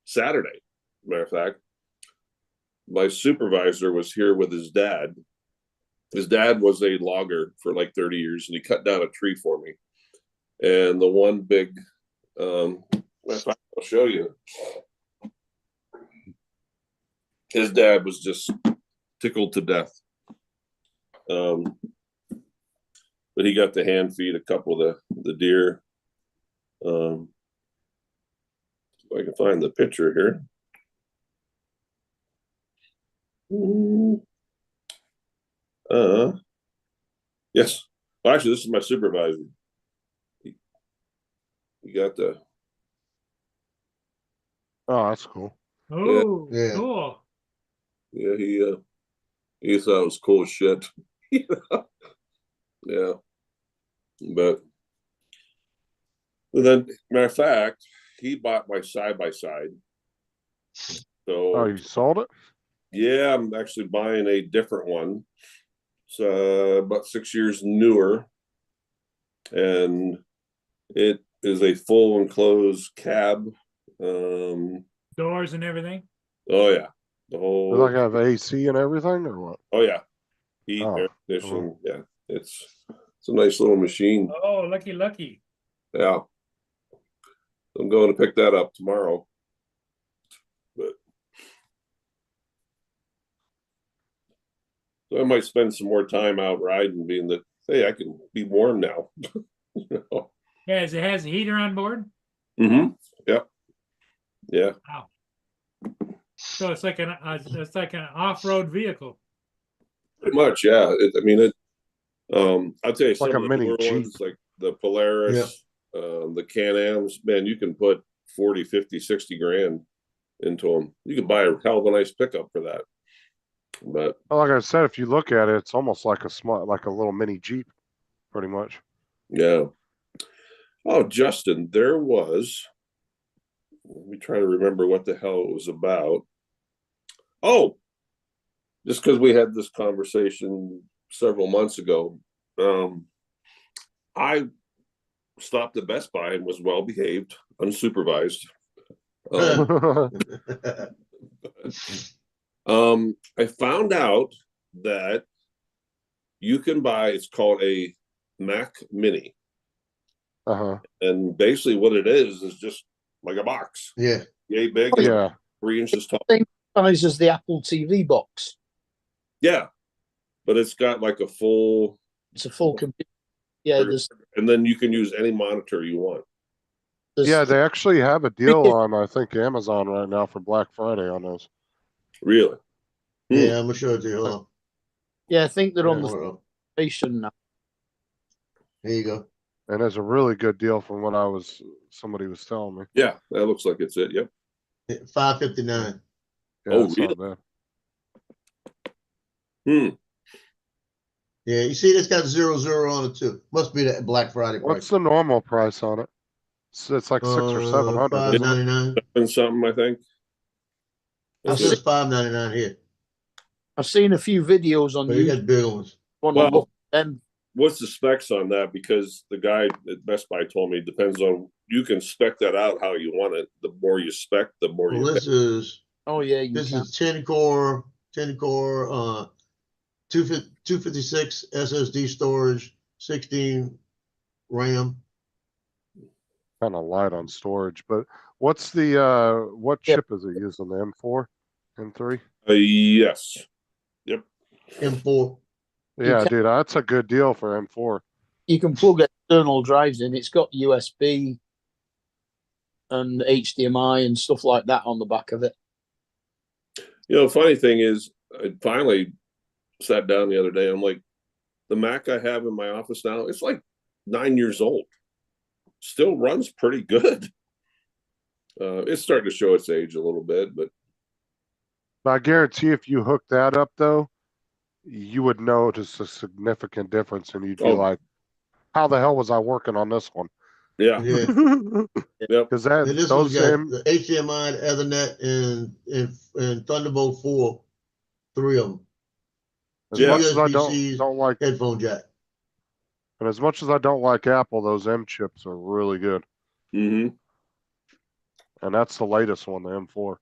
Saturday, matter of fact, my supervisor was here with his dad. His dad was a logger for like 30 years, and he cut down a tree for me. And the one big, I'll show you. His dad was just tickled to death. But he got to hand feed a couple of the deer. If I can find the picture here. Yes. Well, actually, this is my supervisor. He got the. Oh, that's cool. Oh, Yeah. cool. Yeah, he thought it was cool as shit. Yeah. But then, matter of fact, he bought my side-by-side. So Oh, you sold it? yeah, I'm actually buying a different one. It's about 6 years newer, and it is a full enclosed cab. Doors and everything. Oh yeah, the Does whole. like have AC and everything or what? Oh yeah, heat, Oh, air conditioning. Yeah, it's a nice little machine. Oh, lucky. Yeah, I'm going to pick that up tomorrow. But so I might spend some more time out riding, being that hey, I can be warm now. You know? Yeah, it has a heater on board. Mm-hmm. Yep. Yeah. Wow. So it's like an off-road vehicle. Pretty much. Yeah. I mean it. I'd say some like a of the mini newer Jeep. ones, like the Polaris, the Can-Ams, man, you can put 40, 50, 60 grand into them. You can buy a hell of a nice pickup for that. But Well, like I said, if you look at it, it's almost like like a little mini Jeep, pretty much. yeah. Oh, Justin, there was. Let me try to remember what the hell it was about. Oh, just because we had this conversation several months ago, I stopped at Best Buy and was well behaved, unsupervised. I found out that you can buy. It's called a Mac Mini, Uh-huh. and basically what it is just like a box. Yeah. Yay big. Oh, Yeah. 3 inches tall. Same size as the Apple TV box. Yeah, but it's got like a full. It's a full computer. Yeah, And then you can use any monitor you want. Yeah, they actually have a deal on, I think, Amazon right now for Black Friday on those. Really? Yeah, I'm gonna show it to you. Hold on. Yeah, I think they're on Hold the on. station now. Here you go. And it's a really good deal from what somebody was telling me. Yeah, that looks like it's it. Yep. $5.59. Yeah, Oh, it's not bad. Yeah, you see, it's got 00 on it too. Must be that Black Friday price. What's the normal price on it? It's like 600 or 700. Isn't it? $5.99. And something, I think. It says $5.99 here, I've seen a few videos on but you YouTube. got big ones. Well, and what's the specs on that? Because the guy at Best Buy told me it depends on, you can spec that out how you want it. The more you spec, the more Well, you this pay. is oh yeah, you this can. is 10 core, 256 SSD storage, 16 RAM. Kind of light on storage, but what's the what Yeah. chip is it using? The M4, M3? Yes. M4. Yeah, can- dude, that's a good deal for M4. You can plug external drives in. It's got USB and HDMI and stuff like that on the back of it. You know, funny thing is, I finally sat down the other day. I'm like, the Mac I have in my office now, it's like 9 years old. Still runs pretty good. It's starting to show its age a little bit, but I guarantee if you hook that up though, you would notice a significant difference, and you'd be like, "How the hell was I working on this one?" yeah. Yeah. Yep. Because And this one's those got the HDMI, the Ethernet, and Thunderbolt 4, 3 of them. as Yeah. much as I USB-Cs, don't like, headphone jack. and as much as I don't like Apple, those M chips are really good, Mm-hmm. and that's the latest one, the M4.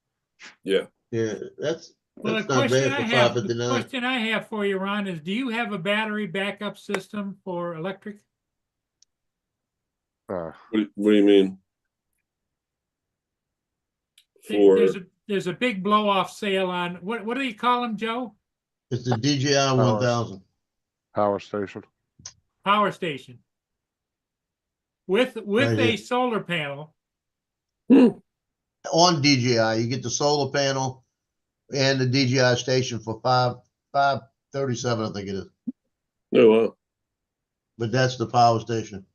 Yeah. Yeah, that's Well, the not question bad I for have, the $5.59. question I have for you, Ron, is: do you have a battery backup system for electric? What do you mean? There's a big blow off sale on what do you call them, Joe? It's the DJI 1000. Power station. Power station with Right a here. solar panel. On DJI, you get the solar panel and the DJI station for $537, I think it is. Oh, wow. But that's the power station.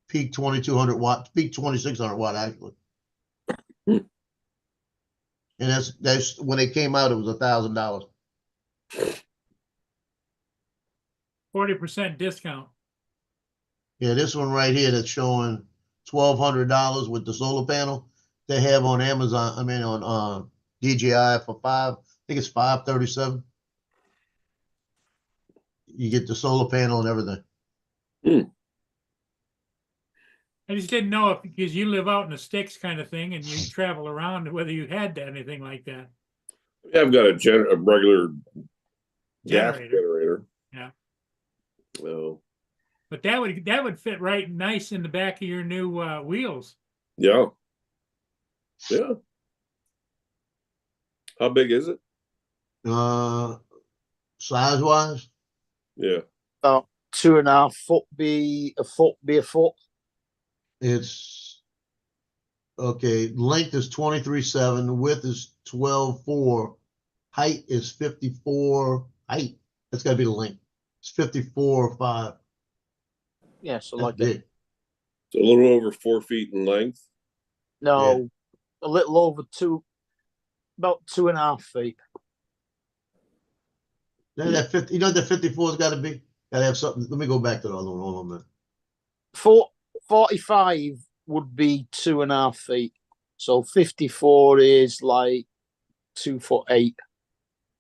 Peak 2200 watt, peak 2600 watt actually. And that's when it came out, it was $1,000. 40% discount. Yeah, this one right here that's showing $1,200 with the solar panel. They have on Amazon, I mean on DJI for I think it's $537. you get the solar panel and everything. I just didn't know if, because you live out in the sticks kind of thing and you travel around, whether you had anything like that. Yeah, I've got a regular gas Generator. generator. Yeah. Oh, But that would fit right nice in the back of your new wheels. yeah. Yeah. How big is it? Size wise, Yeah. About 2.5 foot be a foot. it's okay. Length is 23.7, width is 12.4, height is 54. Height, that's gotta be the length. It's 54.5. Yeah, so That's like big. It's a little over 4 feet in length. no, a little over about 2.5 feet. Now that 50, you know what that 54's gotta be? Gotta have something. Let me go back to the other one. Hold on a minute. 45 would be 2.5 feet. So 54 is like 2'8".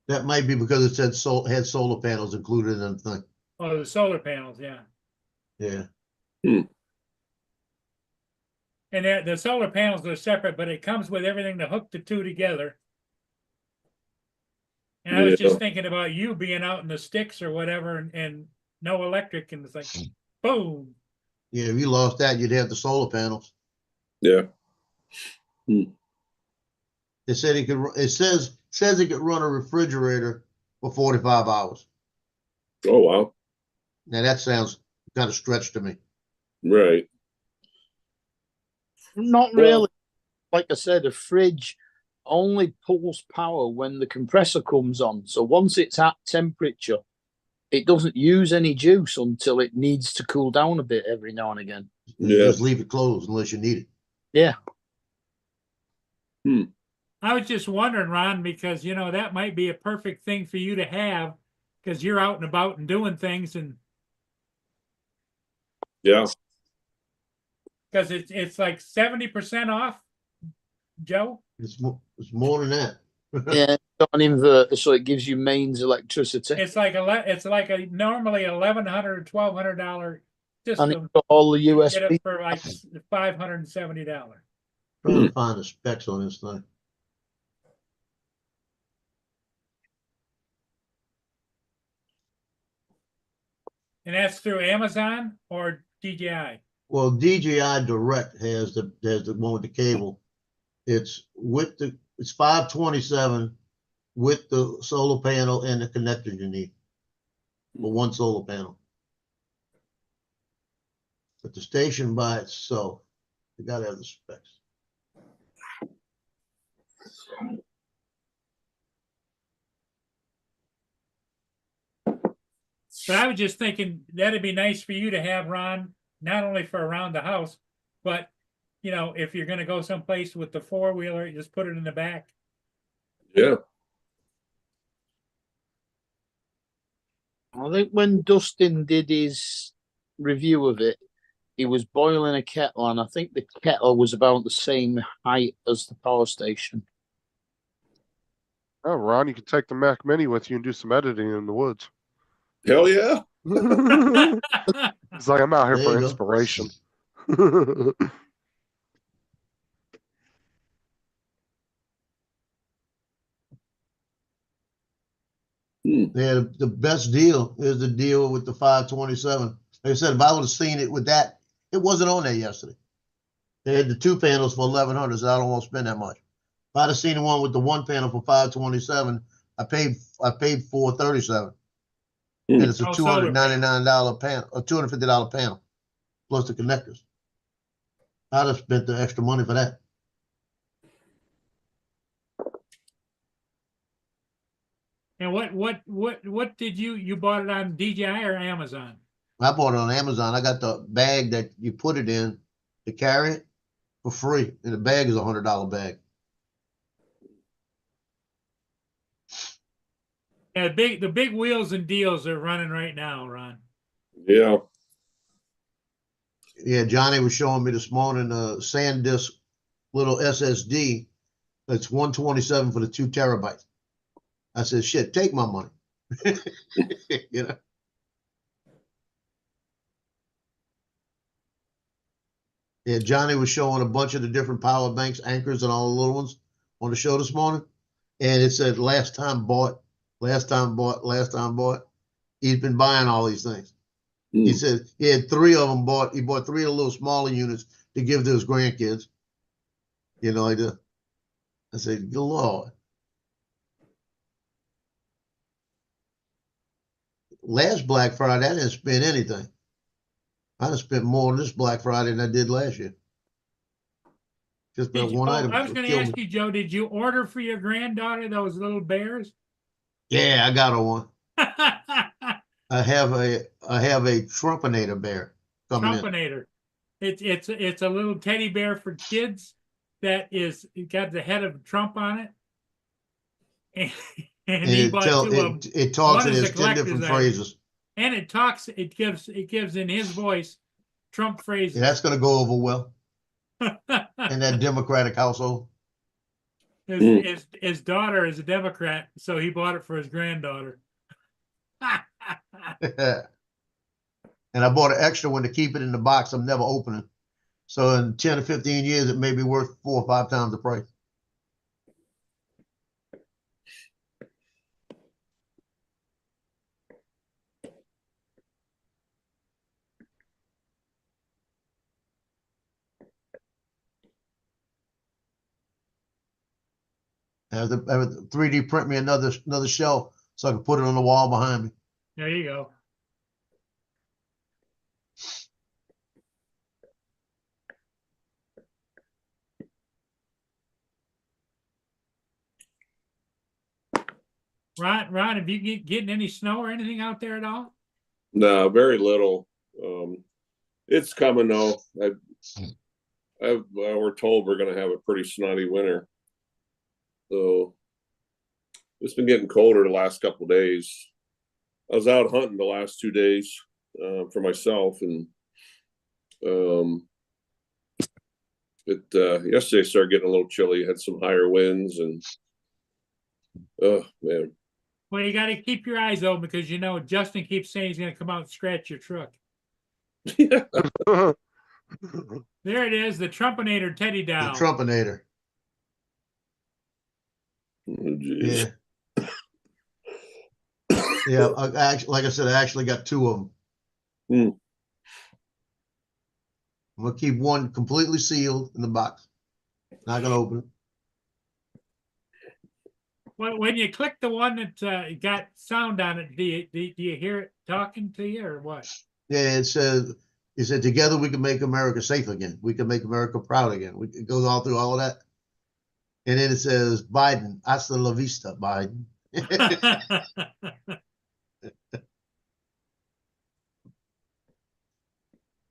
That might be because it said had solar panels included in the thing. Oh, the solar panels, yeah. Yeah. And the solar panels are separate, but it comes with everything to hook the two together. And I was just thinking about you being out in the sticks or whatever and no electric, and it's like, boom. Yeah, if you lost that, you'd have the solar panels. Yeah. It said it could. It says it could run a refrigerator for 45 hours. Oh, wow. Now that sounds kind of stretched to me. Right. Not really. Like I said, a fridge only pulls power when the compressor comes on. So once it's at temperature, it doesn't use any juice until it needs to cool down a bit every now and again. You Yeah. just leave it closed unless you need it. Yeah. I was just wondering, Ron, because that might be a perfect thing for you to have, because you're out and about and doing things, and Yeah. because it's like 70% off, Joe. It's more than that. Yeah, it's got an inverter, so it gives you mains electricity. It's like a normally $1,100 $1,200 And system. it's got all the You USB. get it for like $570. Trying to find the specs on this thing. And that's through Amazon or DJI? Well, DJI Direct has the one with the cable. It's 527 with the solar panel and the connector you need for one solar panel. But the station by itself, you gotta have the specs. But I was just thinking that'd be nice for you to have, Ron, not only for around the house, but if you're going to go someplace with the four-wheeler, you just put it in the back. Yeah. I think when Dustin did his review of it, he was boiling a kettle, and I think the kettle was about the same height as the power station. Oh, Ron, you can take the Mac Mini with you and do some editing in the woods. Hell yeah. It's like I'm out here There for you go. inspiration. Yeah, the best deal is the deal with the 527. Like I said, if I would have seen it with that, it wasn't on there yesterday. They had the two panels for 1,100, so I don't want to spend that much. If I'd have seen the one with the one panel for 527, I paid 437. And it's a $299 panel, a $250 panel, plus the connectors. I'd have spent the extra money for that. And what did you bought it on DJI or Amazon? I bought it on Amazon. I got the bag that you put it in to carry it for free, and the bag is $100 bag. Yeah, the big wheels and deals are running right now, Ron. Yeah. Yeah, Johnny was showing me this morning a SanDisk little SSD. That's 127 for the 2 terabytes. I said, shit, take my money. You know. Yeah, Johnny was showing a bunch of the different power banks, anchors, and all the little ones on the show this morning. And it said last time bought, last time bought, last time bought. He's been buying all these things. He Hmm. said he had 3 of them bought. He bought 3 of the little smaller units to give to his grandkids. You know, I said, good Lord. Last Black Friday, I didn't spend anything. I done spent more on this Black Friday than I did last year. Just that Did you, one oh, item I was going to killed ask me. you, Joe, did you order for your granddaughter those little bears? Yeah, I got her one. I have a Trumpinator bear coming in. Trumpinator. It's a little teddy bear for kids that is got the head of Trump on it. And he bought 2 of them. It talks. One It is a has 10 collector's different item. phrases. And it talks, it gives in his voice Trump phrases. Yeah, that's going to go over well in that Democratic household. His daughter is a Democrat, so he bought it for his granddaughter. And I bought an extra one to keep it in the box. I'm never opening. So in 10 or 15 years, it may be worth 4 or 5 times the price. I have to 3D print me another shelf so I can put it on the wall behind me. There you go. Ron, have you getting any snow or anything out there at all? No, very little. It's coming though. We're told we're going to have a pretty snotty winter. So it's been getting colder the last couple of days. I was out hunting the last 2 days for myself, and yesterday started getting a little chilly. Had some higher winds, and oh man. Well, you got to keep your eyes open because you know Justin keeps saying he's going to come out and scratch your truck. Yeah. There it is, the Trumpinator teddy The doll. Trumpinator. Oh, geez. Yeah. Yeah. Like I said, I actually got 2 of them. Hmm. I'm going to keep one completely sealed in the box. Not going to open it. When you click the one that got sound on it, do you hear it talking to you or what? Yeah, it said together we can make America safe again. We can make America proud again. It goes all through all of that. And then it says Biden, hasta la vista, Biden.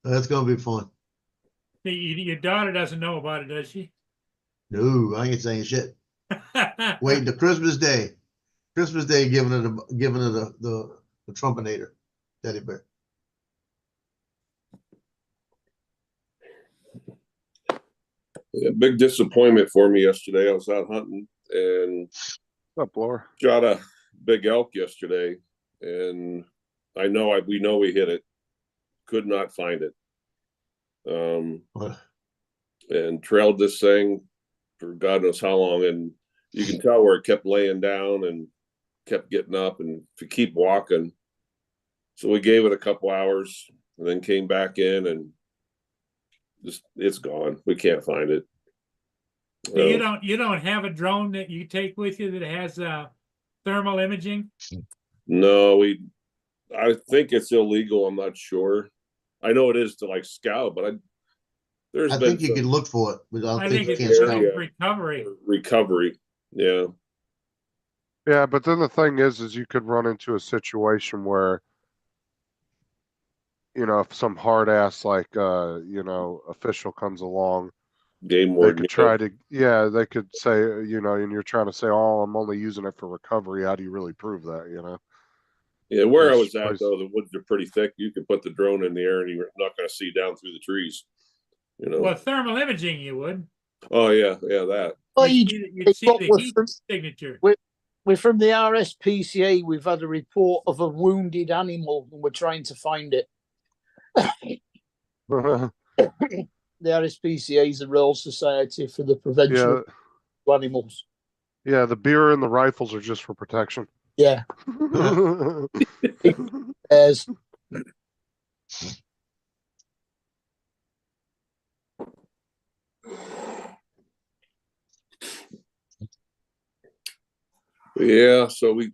That's going to be fun. Your daughter doesn't know about it, does she? No, I ain't saying shit. Waiting to Christmas Day. Christmas Day giving her the Trumpinator teddy bear. Yeah, big disappointment for me yesterday. I was out hunting and What's up, Laura? shot a big elk yesterday, and we know we hit it. Could not find it. What? And trailed this thing for God knows how long, and you can tell where it kept laying down and kept getting up and to keep walking. So we gave it a couple hours and then came back in, and just it's gone. We can't find it. You don't have a drone that you take with you that has thermal imaging? No, I think it's illegal. I'm not sure. I know it is to like scout, but I think you can look for it, but I I think think you it's can't just scout. recovery. Yeah. Yeah, but then the thing is you could run into a situation where, you know, if some hard ass official comes along, Game they warden. could try to, they could say, you know, and you're trying to say, oh, I'm only using it for recovery. How do you really prove that, you know? Yeah, where I Which was at place- though, the woods are pretty thick. You could put the drone in the air and you're not going to see down through the trees. You know. Well, thermal imaging you would. Oh yeah, that. Oh, You'd see the heat signature. We're from the RSPCA. We've had a report of a wounded animal and we're trying to find it. the RSPCA is the Royal Society for the Prevention Yeah, of Animals. yeah. The beer and the rifles are just for protection. Yeah. As Yeah, so I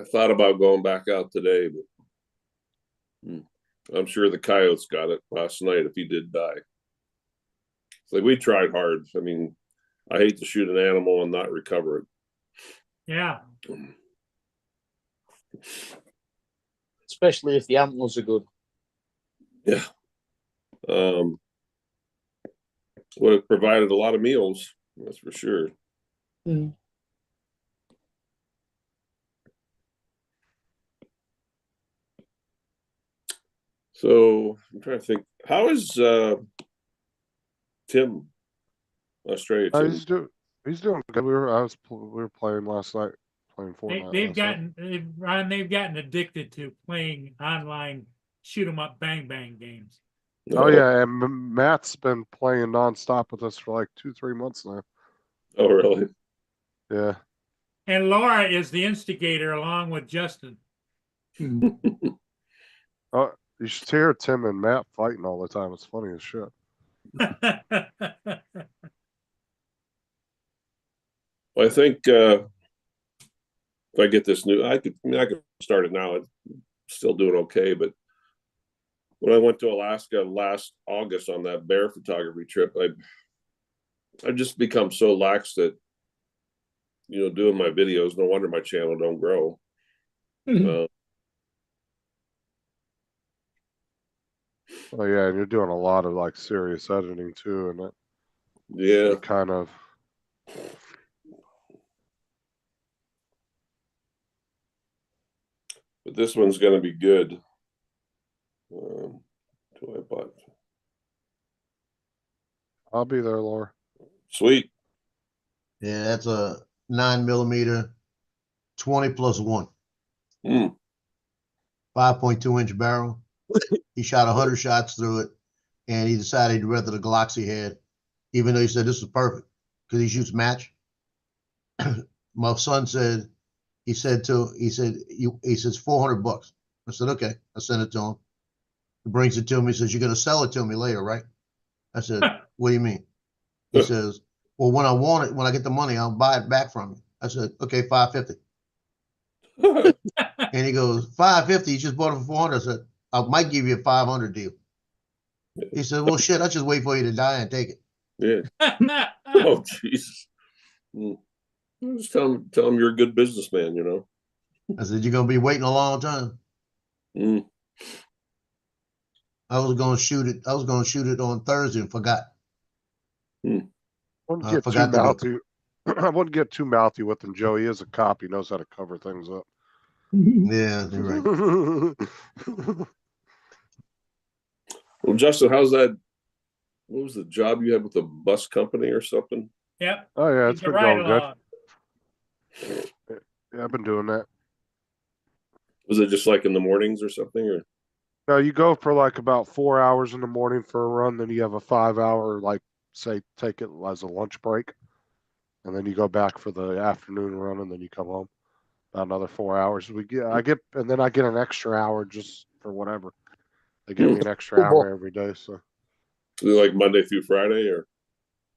thought about going back out today, but I'm sure the coyotes got it last night if he did die. It's like we tried hard. I mean, I hate to shoot an animal and not recover it. Yeah. especially if the antlers are good. Yeah. Would have provided a lot of meals, that's for sure. Mm. So I'm trying to think. How is Tim, Australia Tim? He's doing good. We were playing last night, playing Fortnite. They've gotten addicted to playing online shoot 'em up bang bang games. Oh yeah, and Matt's been playing nonstop with us for like 2-3 months now. Oh really? Yeah. And Laura is the instigator along with Justin. Oh, you should hear Tim and Matt fighting all the time. It's funny as shit. Well, I think if I get this new, I could start it now. It's still doing okay, but when I went to Alaska last August on that bear photography trip, I've just become so lax that, you know, doing my videos. No wonder my channel don't grow. Oh yeah, and you're doing a lot of like serious editing too, and Yeah, kind of. but this one's going to be good. Do I bought? I'll be there, Laura. Sweet. Yeah, that's a 9mm 20+1. 5.2-inch barrel. He shot 100 shots through it, and he decided he'd rather the Glock he had, even though he said this is perfect because he shoots match. My son said, he says $400. I said, okay. I sent it to him. He brings it to me. He says, you're going to sell it to me later, right? I said, what do you mean? He says, well, when I want it, when I get the money, I'll buy it back from you. I said, okay, $550. And he goes, $550, you just bought it for 400. I said, I might give you a 500 deal. He said, well, shit, I'll just wait for you to die and take it. Yeah. Oh, Jesus. Just tell him you're a good businessman, you know. I said, you're going to be waiting a long time. I was going to shoot it on Thursday and forgot. I wouldn't get too mouthy with him, Joe. He is a cop. He knows how to cover things up. Yeah, you're right. Well, Justin, how's that? What was the job you had with the bus company or something? Yep. Oh yeah, it's been going good. Yeah, I've been doing that. Was it just like in the mornings or something, or? No, you go for like about 4 hours in the morning for a run, then you have a 5-hour, like say, take it as a lunch break, and then you go back for the afternoon run, and then you come home. About another 4 hours. And then I get an extra hour just for whatever. They give me an extra hour every day. So like Monday through Friday, or?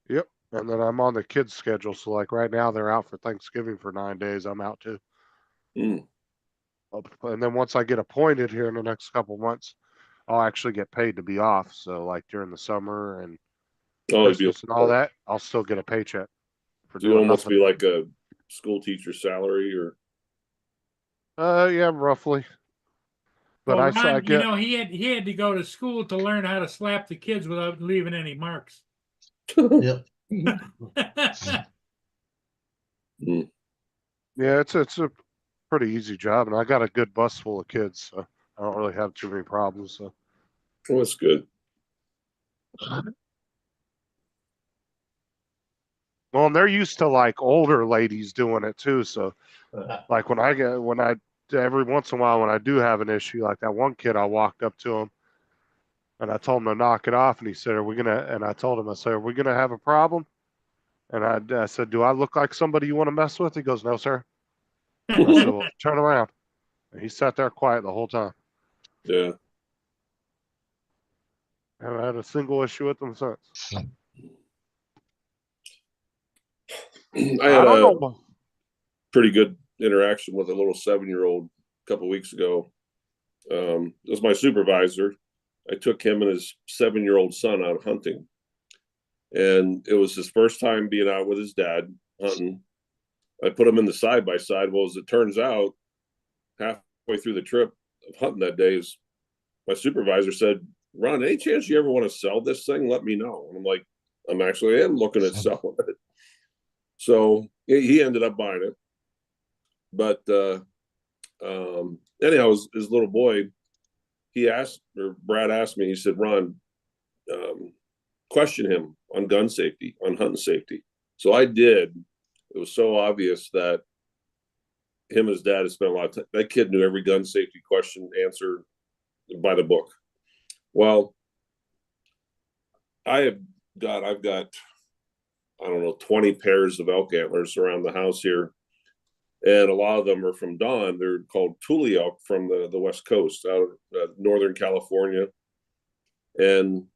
Yep. And then I'm on the kids' schedule. So like right now they're out for Thanksgiving for 9 days. I'm out too. And then once I get appointed here in the next couple months, I'll actually get paid to be off. So like during the summer and Christmas and all that, I'll still get a paycheck for doing almost nothing. Be like a school teacher salary, or? Yeah, roughly. But well, Ron, you know, he had to go to school to learn how to slap the kids without leaving any marks. Yep. Yeah, it's a pretty easy job, and I got a good bus full of kids, so I don't really have too many problems. So well, that's good. Well, and they're used to like older ladies doing it too. So like every once in a while when I do have an issue, like that one kid, I walked up to him And I told him to knock it off, and he said, "Are we gonna?" And I told him, I said, "Are we gonna have a problem?" And I said, "Do I look like somebody you want to mess with?" He goes, "No, sir." I said, "Well, turn around." And he sat there quiet the whole time. Yeah. Haven't had a single issue with him since. I I had a don't know. pretty good interaction with a little 7-year-old a couple weeks ago. It was my supervisor. I took him and his 7-year-old son out hunting. And it was his first time being out with his dad hunting. I put him in the side by side. Well, as it turns out, halfway through the trip of hunting that day, is my supervisor said, "Ron, any chance you ever want to sell this thing? Let me know." And I'm like, I am looking at selling it. So he ended up buying it. But anyhow, his little boy, Brad asked me, he said, "Ron, question him on gun safety, on hunting safety." So I did. It was so obvious that him and his dad had spent a lot of time. That kid knew every gun safety question answer by the book. Well, I've got, I don't know, 20 pairs of elk antlers around the house here. And a lot of them are from Don. They're called Thule elk from the West Coast, out of Northern California. And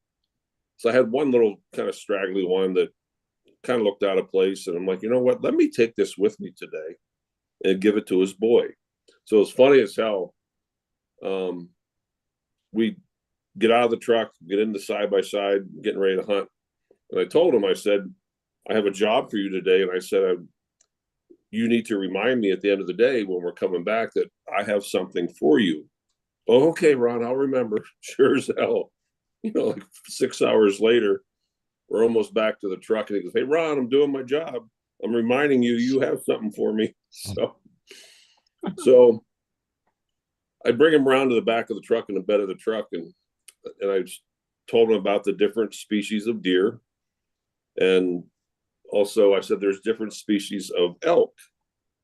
so I had one little kind of straggly one that kind of looked out of place. And I'm like, you know what? Let me take this with me today and give it to his boy. So it's funny as hell. We get out of the truck, get into side by side, getting ready to hunt. And I told him, I said, "I have a job for you today." And I said, "You need to remind me at the end of the day when we're coming back that I have something for you." "Oh, okay, Ron, I'll remember." Sure as hell. Like 6 hours later, we're almost back to the truck. And he goes, "Hey, Ron, I'm doing my job. I'm reminding you, you have something for me." So I bring him around to the back of the truck, in the bed of the truck, and I just told him about the different species of deer. And also I said, there's different species of elk.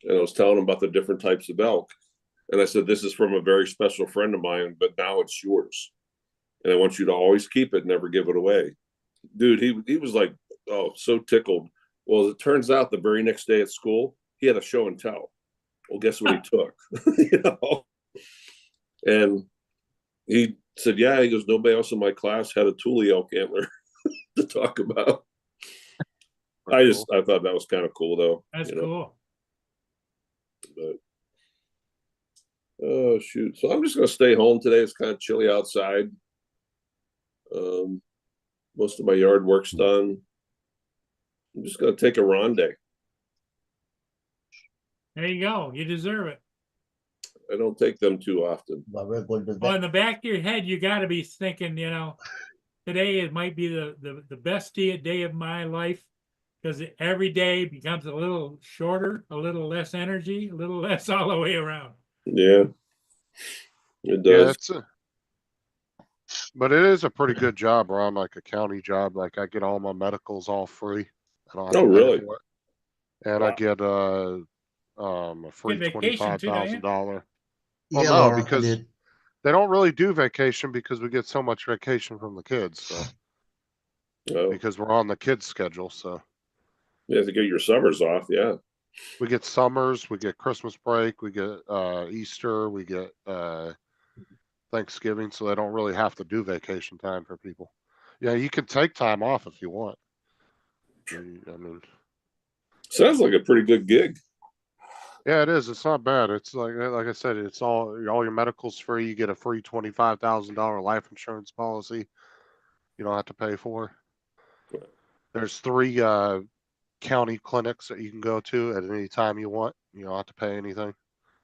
And I was telling him about the different types of elk. And I said, "This is from a very special friend of mine, but now it's yours. And I want you to always keep it, never give it away." Dude, he was like, oh, so tickled. Well, as it turns out, the very next day at school, he had a show and tell. Well, guess what he took? And he said, "Yeah," he goes, "nobody else in my class had a Thule elk antler to talk about." I thought that was kind of cool, though. That's cool. But oh shoot! So I'm just gonna stay home today. It's kind of chilly outside. Most of my yard work's done. I'm just gonna take a Ron day. There you go. You deserve it. I don't take them too often. Well, in the back of your head, you got to be thinking, today it might be the best day of my life, because every day becomes a little shorter, a little less energy, a little less all the way around. Yeah, it does. But it is a pretty good job, Ron, like a county job. Like I get all my medicals all free. I don't have to pay really? for it. And I get a free $25,000. Well, Yeah, no, Laura, I because did. they don't really do vacation because we get so much vacation from the kids. So because we're on the kids' schedule, so you have to get your summers off. Yeah, we get summers, we get Christmas break, we get Easter, we get Thanksgiving, so they don't really have to do vacation time for people. Yeah, you can take time off if you want. I mean, sounds like a pretty good gig. Yeah, it is. It's not bad. It's like I said, it's all your medical's free. You get a free $25,000 life insurance policy. You don't have to pay for. There's 3 county clinics that you can go to at any time you want. You don't have to pay anything.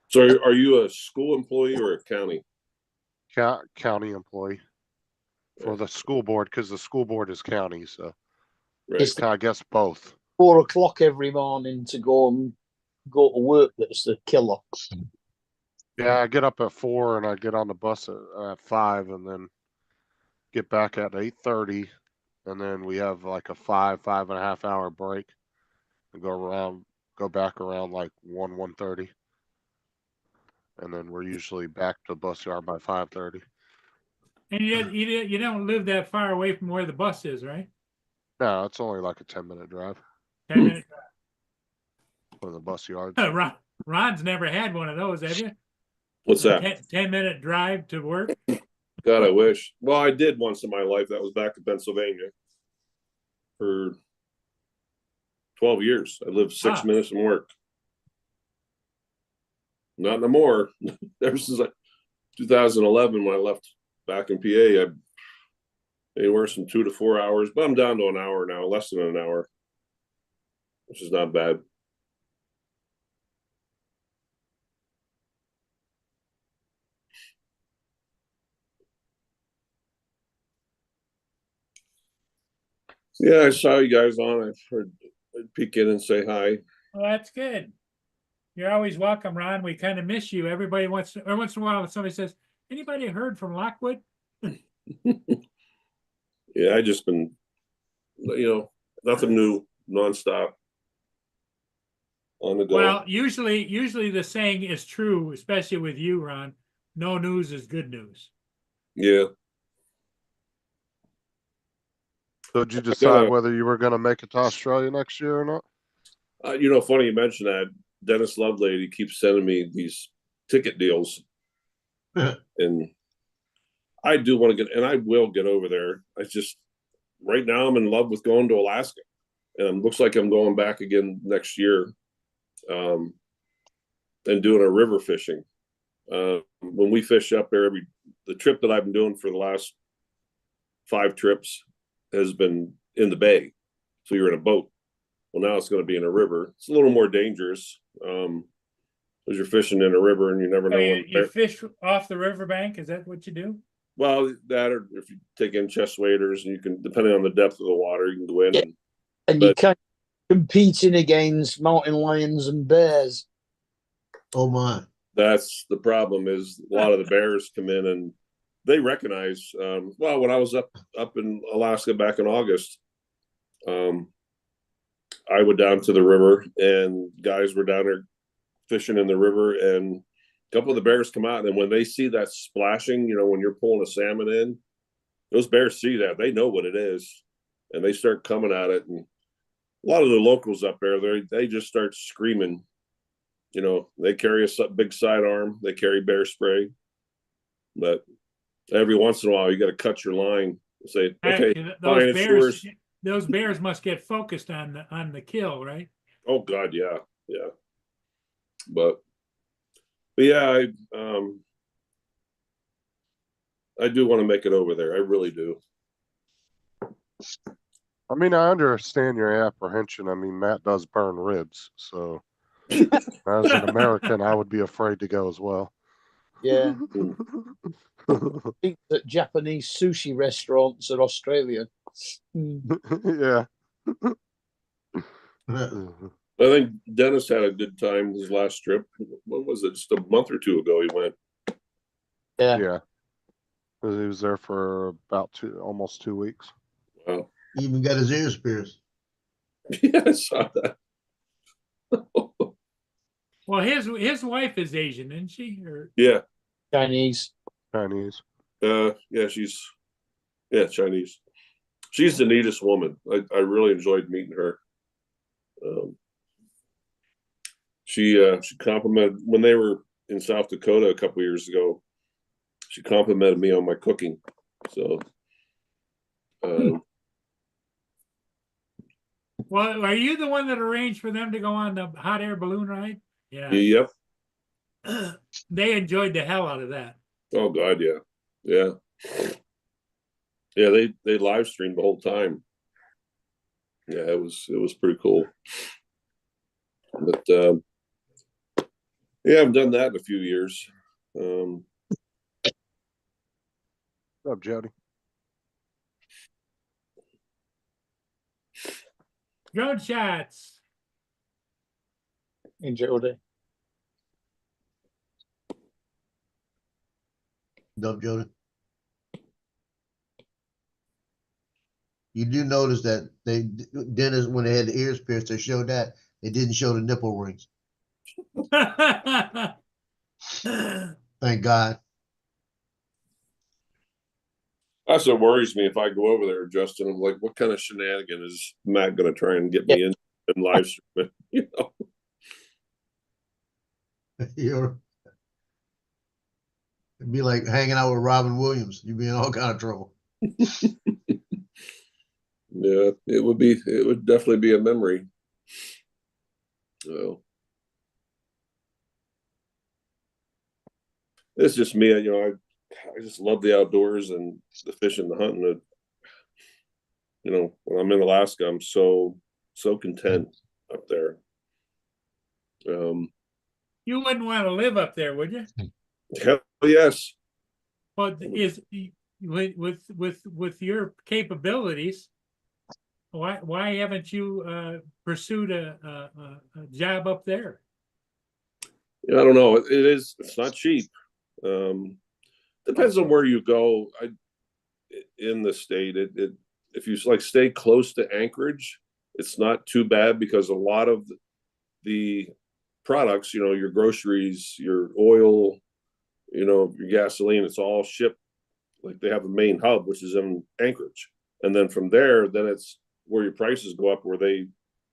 So are you a school employee or a county? County employee for the school board, because the school board is county. So It's I guess both. 4 o'clock every morning to go to work. That's the killer. Yeah, I get up at 4 and I get on the bus at 5, and then get back at 8:30, and then we have like a 5.5 hour break, and go back around like 1:30, and then we're usually back to bus yard by 5:30. And you don't live that far away from where the bus is, right? No, it's only like a 10-minute drive 10 minute. from the bus yards. Ron's never had one of those, have you? What's A that? 10-minute drive to work. God, I wish. Well, I did once in my life. That was back in Pennsylvania for 12 years. I lived 6 Ah. minutes from work. Not no more. Ever since like 2011 when I left back in PA, I anywhere from 2 to 4 hours, but I'm down to an hour now, less than an hour, which is not bad. Yeah, I saw you guys on. I'd peek in and say hi. Well, that's good. You're always welcome, Ron. We kind of miss you. Every once in a while, somebody says, "Anybody heard from Lockwood?" Yeah, I just been, nothing new, nonstop, on the go. Well, usually the saying is true, especially with you, Ron. No news is good news. Yeah. So did you decide whether you were going to make it to Australia next year or not? Funny you mentioned that. Dennis Lovelady keeps sending me these ticket deals, and I do want to get, and I will get over there. I just right now I'm in love with going to Alaska, and it looks like I'm going back again next year, and doing a river fishing. When we fish up there, the trip that I've been doing for the last 5 trips has been in the bay, so you're in a boat. Well, now it's going to be in a river. It's a little more dangerous because you're fishing in a river and you never know when. You fish off the riverbank. Is that what you do? Well, that or if you take in chest waders, and you can, depending on the depth of the water, you can go in. Yeah. And you can competing against mountain lions and bears. Oh my! That's the problem. Is a lot of the bears come in and they recognize. Well, when I was up in Alaska back in August, I went down to the river and guys were down there fishing in the river, and a couple of the bears come out, and when they see that splashing, when you're pulling a salmon in, those bears see that, they know what it is, and they start coming at it. And a lot of the locals up there, they just start screaming. They carry a big sidearm, they carry bear spray, but every once in a while you got to cut your line and say, okay, fine, it's yours. Those bears must get focused on the kill, right? Oh God, yeah. But yeah, I do want to make it over there. I really do. I mean, I understand your apprehension. I mean, Matt does burn ribs, so as an American, I would be afraid to go as well. Yeah. I think that Japanese sushi restaurants are Australian. Yeah. I think Dennis had a good time his last trip. What was it? Just a month or 2 ago he went. Yeah. He was there for about almost 2 weeks. Wow. He even got his ears pierced. Yeah, I saw that. Well, his wife is Asian, isn't she? Or Yeah. Chinese. Yeah, she's Chinese. She's the neatest woman. I really enjoyed meeting her. She complimented when they were in South Dakota a couple years ago. She complimented me on my cooking. So, well, are you the one that arranged for them to go on the hot air balloon ride? Yeah. Yep. They enjoyed the hell out of that. Oh God, yeah. They live streamed the whole time. Yeah, it was pretty cool. But yeah, I've done that in a few years. What's up, Jody? Drone shots. In Jody. Dub Jody. You do notice that Dennis, when they had the ears pierced, they showed that. They didn't show the nipple rings. Thank God. That's what worries me if I go over there, Justin. I'm like, what kind of shenanigan is Matt going to try and get me in live stream? You know, You're, it'd be like hanging out with Robin Williams. You'd be in all kind of trouble. yeah, it would definitely be a memory. So it's just me. You know, I just love the outdoors and the fishing, the hunting. You know, when I'm in Alaska, I'm so content up there. You wouldn't want to live up there, would you? Hell yes. Well, is with your capabilities, why haven't you pursued a job up there? I don't know. It's not cheap. Depends on where you go. In the state, if you like stay close to Anchorage, it's not too bad because a lot of the products, you know, your groceries, your oil, you know, your gasoline, it's all shipped. Like they have a main hub, which is in Anchorage, and then from there, then it's where your prices go up, where they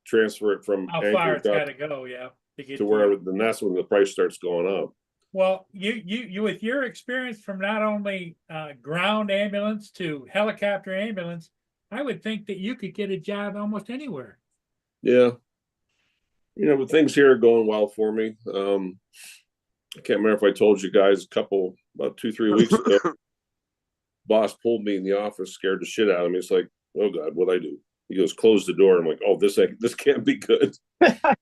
transfer it from How Anchorage far it's got to go, yeah, to get to wherever. Then that's when the price starts going up. Well, you with your experience from not only ground ambulance to helicopter ambulance, I would think that you could get a job almost anywhere. Yeah, you know, but things here are going well for me. I can't remember if I told you guys about 2-3 weeks ago. Boss pulled me in the office, scared the shit out of me. It's like, oh God, what'd I do? He goes, close the door. I'm like, oh, this can't be good. But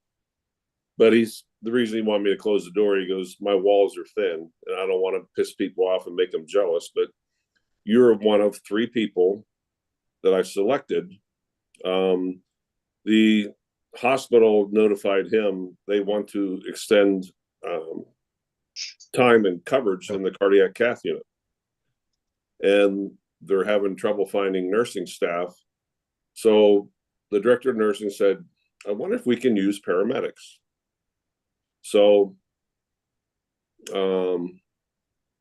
the reason he wanted me to close the door, he goes, my walls are thin and I don't want to piss people off and make them jealous, but you're one of 3 people that I selected. The hospital notified him they want to extend time and coverage in the cardiac cath unit. And they're having trouble finding nursing staff. So the director of nursing said, I wonder if we can use paramedics. So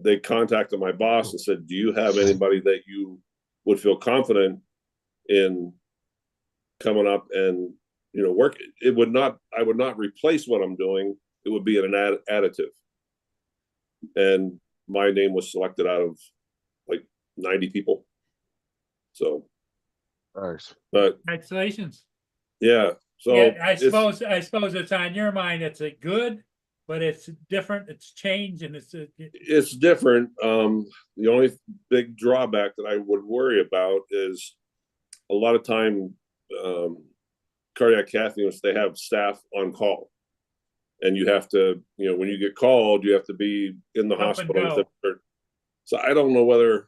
they contacted my boss and said, do you have anybody that you would feel confident in coming up and, you know, work? I would not replace what I'm doing. It would be an additive. And my name was selected out of like 90 people. So Nice. but Congratulations. yeah. So yeah, I suppose it's on your mind. It's a good, but it's different. It's changed, and it's different. The only big drawback that I would worry about is a lot of time cardiac cath units, they have staff on call, and you have to, you know, when you get called, you have to be in the hospital. So I don't know whether,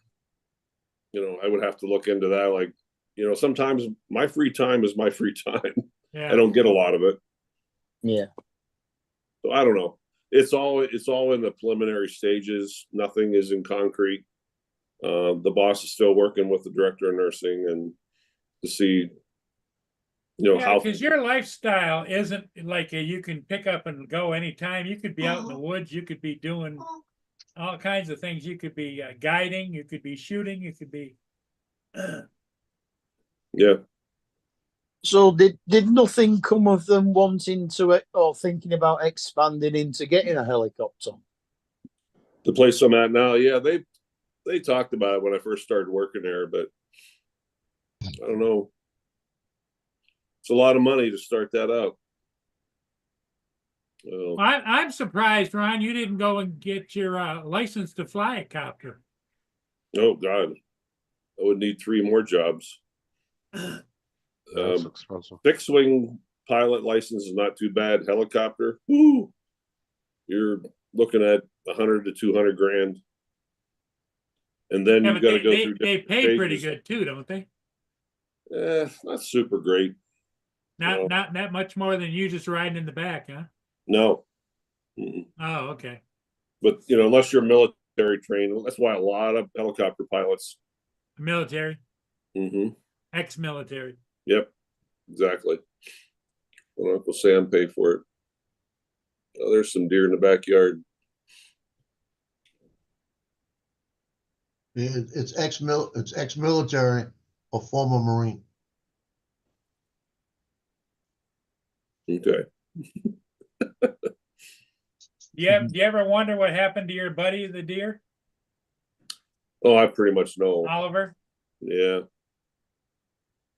you know, I would have to look into that. Like, you know, sometimes my free time is my free time. Yeah. I don't get a lot of it. Yeah. So I don't know. It's all in the preliminary stages. Nothing is in concrete. The boss is still working with the director of nursing and to see, you know, how, because your lifestyle isn't like you can pick up and go anytime. You could be out in the woods. You could be doing all kinds of things. You could be guiding. You could be shooting. You could be. Yeah. So did nothing come of them wanting to or thinking about expanding into getting a helicopter? The place I'm at now, yeah, they talked about it when I first started working there, but I don't know. It's a lot of money to start that up. Well, I'm surprised, Ron, you didn't go and get your license to fly a copter. Oh God, I would need 3 more jobs. That's expensive. Fixed wing pilot license is not too bad. Helicopter, whoo, you're looking at 100 to 200 grand, and then you've got to go through. They pay pretty good too, don't they? Not super great. Not much more than you just riding in the back, huh? No. Oh, okay. But you know, unless you're military trained, that's why a lot of helicopter pilots. Military. Mm-hmm. Ex-military. Yep, exactly. Well, Uncle Sam paid for it. Oh, there's some deer in the backyard. It's ex-military or former Marine. Okay. Do you ever wonder what happened to your buddy, the deer, Oh, I pretty much know. Oliver? Yeah.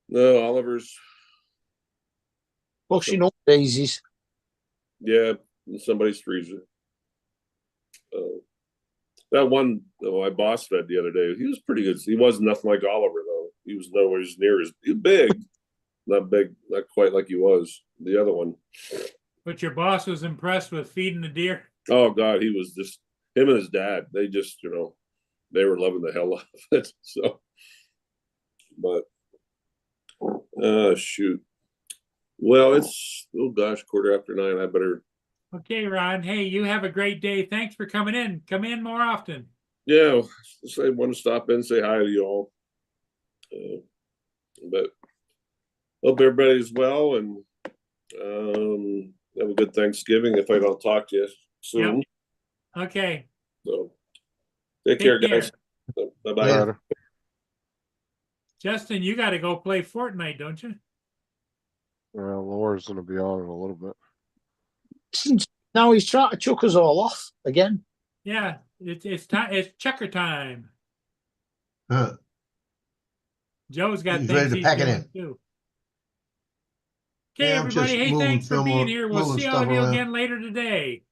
No, Oliver's, Pushing up daisies. yeah, in somebody's freezer. That one I boss fed the other day, he was pretty good. He wasn't nothing like Oliver though. He was nowhere near as big, not quite like he was the other one. But your boss was impressed with feeding the deer. Oh God, he was just him and his dad. They just they were loving the hell out of it. So, but shoot. Well, it's oh gosh, 9:15. I better. Okay, Ron. Hey, you have a great day. Thanks for coming in. Come in more often. Yeah, I want to stop in, say hi to you all. But hope everybody's well and have a good Thanksgiving if I don't talk to you soon. Yep. Okay. So take care, guys. Bye-bye. Later. Justin, you got to go play Fortnite, don't you? Laura's gonna be on in a little bit. Now he's trying to chuck us all off again. Yeah, it's time. It's checker time. Huh. Joe's got He's things ready to he's pack it doing in. too. Okay, Yeah, I'm everybody. just Hey, moving thanks for film being on- here. We'll moving see all of stuff you around. again later today.